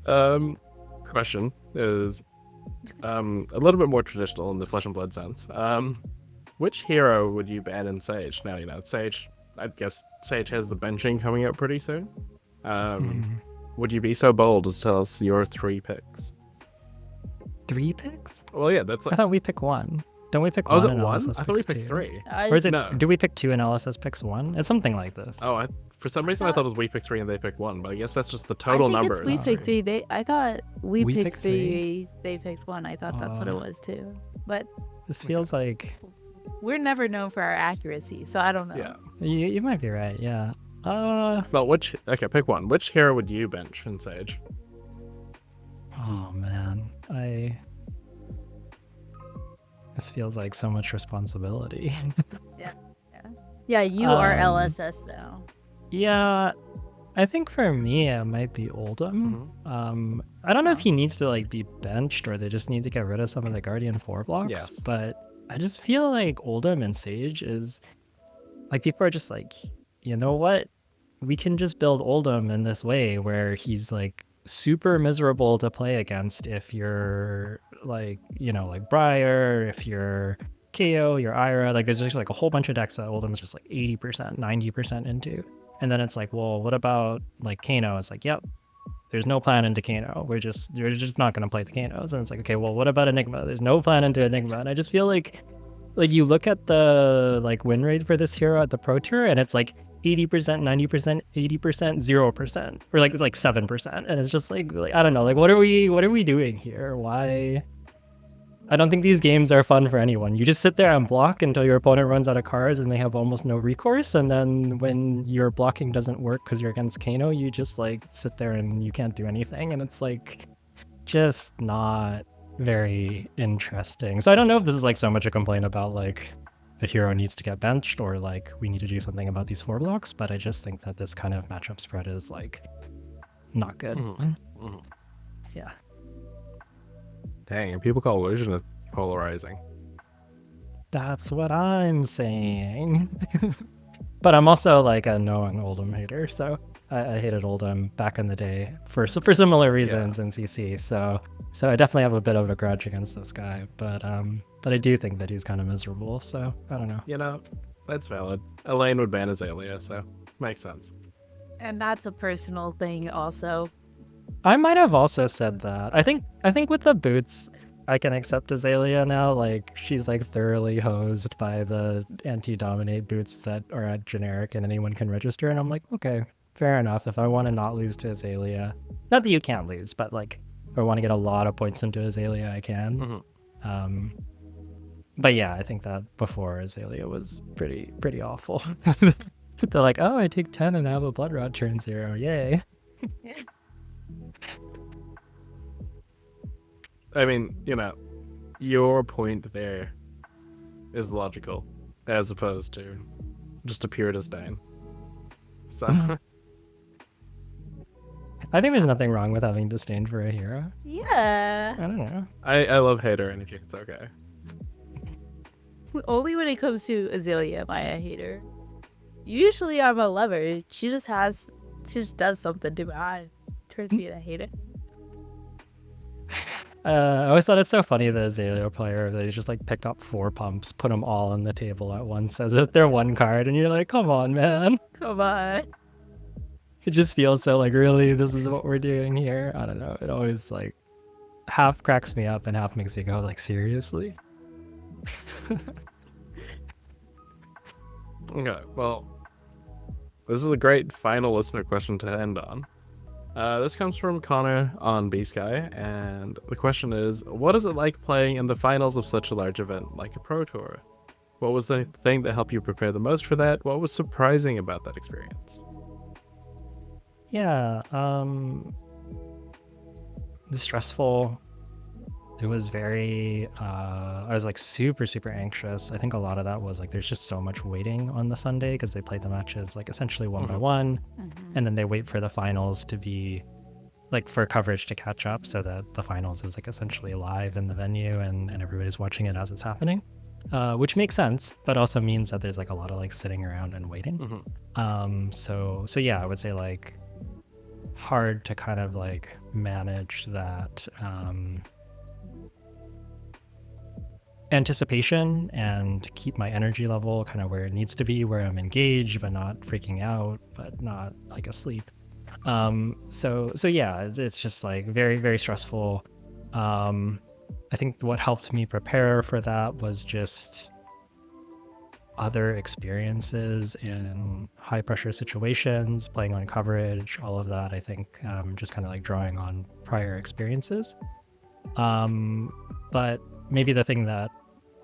Question is a little bit more traditional in the Flesh and Blood sense. Which hero would you ban in Sage? Now, you know, Sage, I guess Sage has the benching coming up pretty soon. Would you be so bold as to tell us your 3 picks? 3 picks? Well, yeah, that's like... I thought we pick 1. Don't we pick 1? Oh, is it 1? I thought we picked 3. Or is it, no. Do we pick 2 and LSS picks 1? It's something like this. Oh, for some reason I thought it was we picked 3 and they picked 1, but I guess that's just the total number. We picked 3. I thought we picked 3. They picked 1. I thought that's what it was too. But this feels like we're never known for our accuracy, so I don't know. Yeah, you might be right. Yeah. Well, pick 1. Which hero would you bench in Sage? Oh man, this feels like so much responsibility. Yeah, you are LSS now. Yeah, I think for me it might be Oldham. I don't know if he needs to like be benched or they just need to get rid of some of the Guardian 4 blocks. Yes. But I just feel like Oldham and Sage is like people are just like, you know what? We can just build Oldham in this way where he's like super miserable to play against if you're like, you know, like Briar, if you're KO, you're Ira, like there's just like a whole bunch of decks that Oldham is just like 80%, 90% into. And then it's like, well, what about like Kano? It's like, yep, there's no plan into Kano. We're just not going to play the Kanos. And it's like, okay, well, what about Enigma? There's no plan into Enigma. And I just feel like you look at the like win rate for this hero at the Pro Tour and it's like 80%, 90%, 80%, 0%, or like 7%. And it's just like I don't know, like what are we doing here? Why? I don't think these games are fun for anyone. You just sit there and block until your opponent runs out of cards and they have almost no recourse. And then when your blocking doesn't work because you're against Kano, you just like sit there and you can't do anything. And it's like just not very interesting. So I don't know if this is like so much a complaint about like the hero needs to get benched or like we need to do something about these 4 blocks, but I just think that this kind of matchup spread is like not good. Yeah. Dang, and people call Illusion polarizing. That's what I'm saying. But I'm also like a known Oldham hater, so I hated Oldham back in the day for similar reasons in CC. So I definitely have a bit of a grudge against this guy, but I do think that he's kind of miserable. So I don't know. You know, that's valid. Elaine would ban Azalea, so makes sense. And that's a personal thing also. I might have also said that. I think with the boots, I can accept Azalea now. Like, she's like thoroughly hosed by the anti-dominate boots that are at generic and anyone can register. And I'm like, okay, fair enough. If I want to not lose to Azalea, not that you can't lose, but like, if I want to get a lot of points into Azalea, I can. Mm-hmm. But yeah, I think that before Azalea was pretty awful. They're like, oh, I take 10 and I have a Blood Rod turn 0. Yay. I mean, you know, your point there is logical, as opposed to just a pure disdain. So, I think there's nothing wrong with having disdain for a hero. Yeah. I don't know. I love hater energy. It's okay. Only when it comes to Azalea am I a hater. Usually I'm a lover. She just does something to me. Turns me into a hater. I always thought it's so funny the Azalea player, they just like pick up 4 pumps, put them all on the table at once as if they're one card, and you're like, come on, man. Come on. It just feels so like, really, this is what we're doing here? I don't know. It always like half cracks me up and half makes me go like, seriously? Okay, well, this is a great final listener question to end on. This comes from Connor on Bluesky, and the question is, what is it like playing in the finals of such a large event like a Pro Tour? What was the thing that helped you prepare the most for that? What was surprising about that experience? Yeah, the stressful. It was very, I was like super anxious. I think a lot of that was like, there's just so much waiting on the Sunday because they played the matches like essentially one by one. And then they wait for the finals to be like for coverage to catch up so that the finals is like essentially live in the venue and everybody's watching it as it's happening, which makes sense, but also means that there's like a lot of like sitting around and waiting. So yeah, I would say like hard to kind of like manage that, anticipation and keep my energy level kind of where it needs to be, where I'm engaged but not freaking out but not like asleep. So yeah, it's just like very stressful. I think what helped me prepare for that was just other experiences in high pressure situations, playing on coverage, all of that. I think just kind of like drawing on prior experiences. But maybe the thing that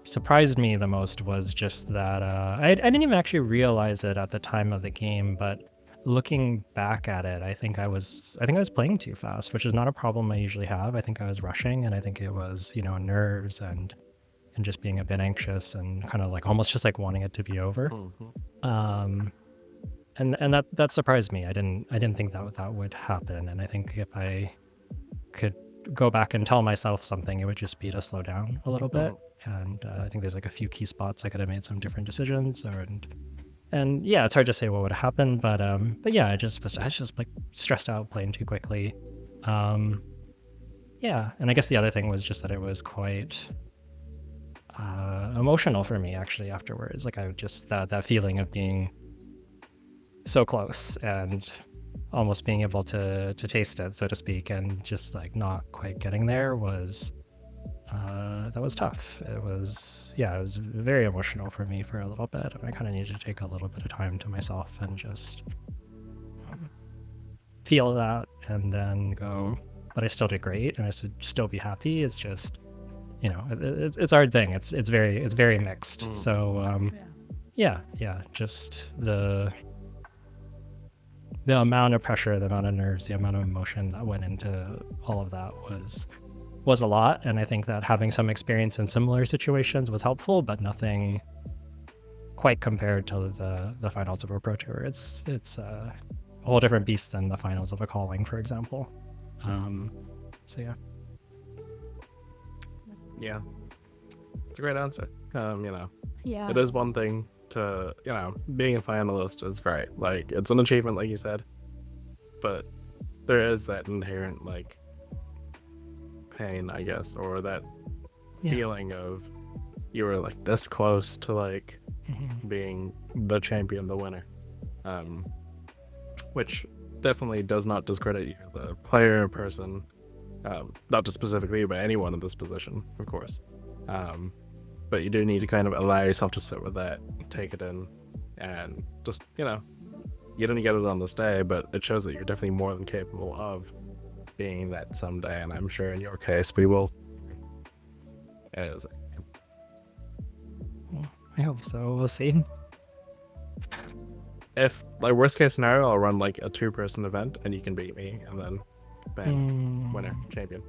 surprised me the most was just that I didn't even actually realize it at the time of the game, but looking back at it, I think I was playing too fast, which is not a problem I usually have. I think I was rushing, and I think it was, you know, nerves and just being a bit anxious and kind of like almost just like wanting it to be over. And that surprised me. I didn't think that would happen, and I think if I could go back and tell myself something, it would just be to slow down a little bit. And I think there's like a few key spots I could have made some different decisions, and yeah, it's hard to say what would have happened, but yeah, I was just like stressed out playing too quickly. Yeah, and I guess the other thing was just that it was quite emotional for me actually afterwards. Like I just that feeling of being so close and almost being able to taste it, so to speak, and just like not quite getting there was that was tough. It was very emotional for me for a little bit, and I kind of needed to take a little bit of time to myself and just feel that and then go, but I still did great and I should still be happy. It's just, you know, it's a hard thing. It's very mixed. So yeah, just the amount of pressure, the amount of nerves, the amount of emotion that went into all of that was a lot. And I think that having some experience in similar situations was helpful, but nothing quite compared to the finals of a Pro Tour. It's a whole different beast than the finals of a calling, for example. So yeah. It's a great answer. Yeah. It is one thing to, being a finalist is great. Like, it's an achievement, like you said, but there is that inherent, like, pain, I guess, or that feeling of you were, like, this close to, like, being the champion, the winner. Which definitely does not discredit you, the player, person, not just specifically you, but anyone in this position, of course. But you do need to kind of allow yourself to sit with that, take it in, and just, you didn't get it on this day, but it shows that you're definitely more than capable of being that someday, and I'm sure in your case we will. I hope so. We'll see. If, like, worst case scenario, I'll run like a 2-person event and you can beat me, and then bam, winner, champion.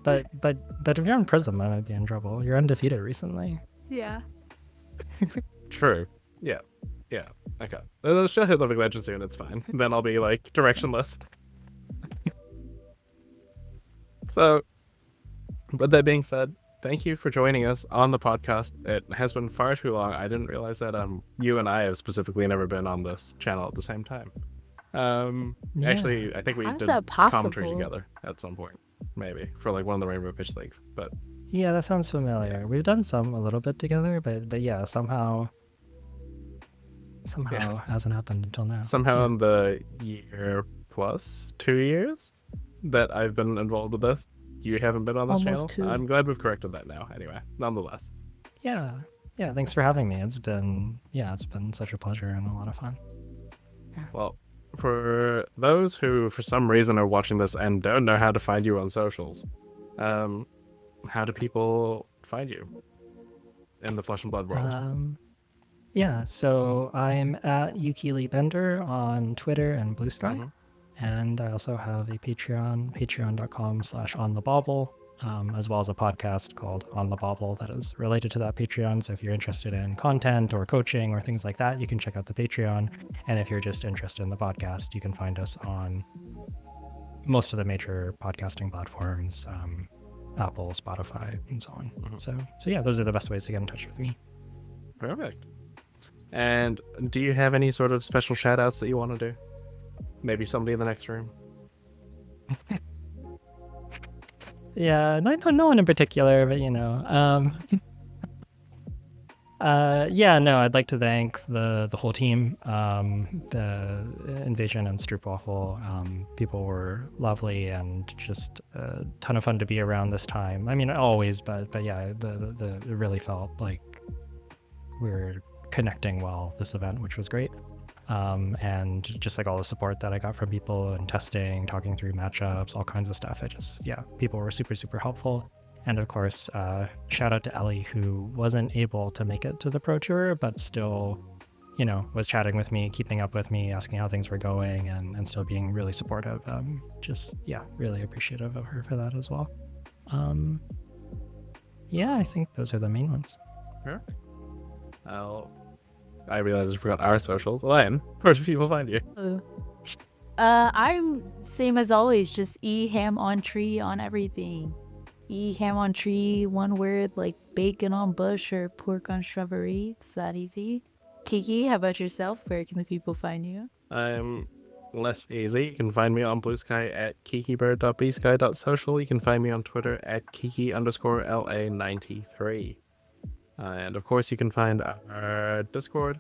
But if you're in Prism, I might be in trouble. You're undefeated recently. Yeah. True. Yeah. Okay. She'll hit the big legend soon. It's fine. Then I'll be like directionless. So, but that being said, thank you for joining us on the podcast. It has been far too long. I didn't realize that you and I have specifically never been on this channel at the same time. Actually, I think we did commentary together at some point, maybe for like one of the Rainbow Pitch Leagues. But yeah, that sounds familiar. We've done some a little bit together, but yeah, somehow hasn't happened until now. Somehow in the year plus 2 years that I've been involved with this, you haven't been on this channel. 2. I'm glad we've corrected that now. Anyway, nonetheless. Yeah. Thanks for having me. It's been such a pleasure and a lot of fun. Well, for those who for some reason are watching this and don't know how to find you on socials, how do people find you in the Flesh and Blood world? So I'm at Yuki Lee-Bender on Twitter and Bluesky. And I also have a Patreon, patreon.com/onthebobble, as well as a podcast called On the Bobble that is related to that Patreon. So if you're interested in content or coaching or things like that, you can check out the Patreon. And if you're just interested in the podcast, you can find us on most of the major podcasting platforms, Apple, Spotify, and so on. So yeah, those are the best ways to get in touch with me. Perfect. And do you have any sort of special shout outs that you want to do? Maybe somebody in the next room. Yeah, no one in particular, but I'd like to thank the whole team, the Invasion and Stroopwafel. People were lovely and just a ton of fun to be around this time. I mean, always, but yeah, it really felt like we were connecting well this event, which was great. And just like all the support that I got from people and testing, talking through matchups, all kinds of stuff. People were super, super helpful. And of course, shout out to Ellie, who wasn't able to make it to the Pro Tour, but still, was chatting with me, keeping up with me, asking how things were going, and still being really supportive. Really appreciative of her for that as well. I think those are the main ones. Sure. I realized I forgot our socials. Elaine, where do people find you? I'm same as always, just ham on tree on everything. Ham on tree, one word, like bacon on bush or pork on shrubbery. It's that easy. Kiki, how about yourself? Where can the people find you? I'm less easy. You can find me on Bluesky at kikibird.bsky.social. You can find me on Twitter at kiki_LA93. And of course, you can find our Discord,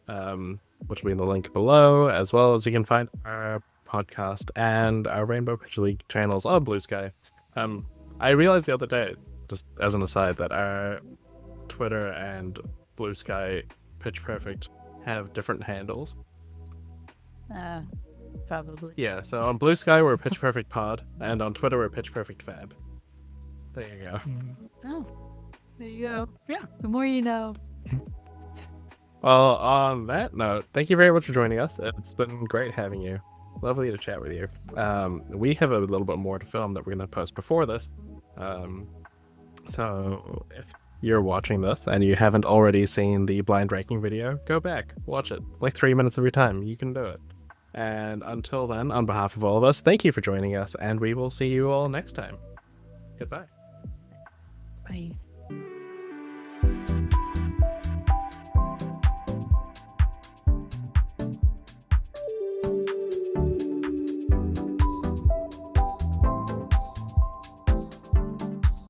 which will be in the link below, as well as you can find our podcast and our Rainbow Pitch League channels on Bluesky. I realized the other day, just as an aside, that our Twitter and Bluesky Pitch Perfect have different handles. Probably. Yeah, so on Bluesky we're Pitch Perfect Pod, and on Twitter we're Pitch Perfect Fab. There you go. Oh. There you go. Yeah. The more you know. Well, on that note, thank you very much for joining us. It's been great having you. Lovely to chat with you. We have a little bit more to film that we're going to post before this. So if you're watching this and you haven't already seen the blind ranking video, go back, watch it. Like 3 minutes of your time. You can do it. And until then, on behalf of all of us, thank you for joining us, and we will see you all next time. Goodbye. Bye.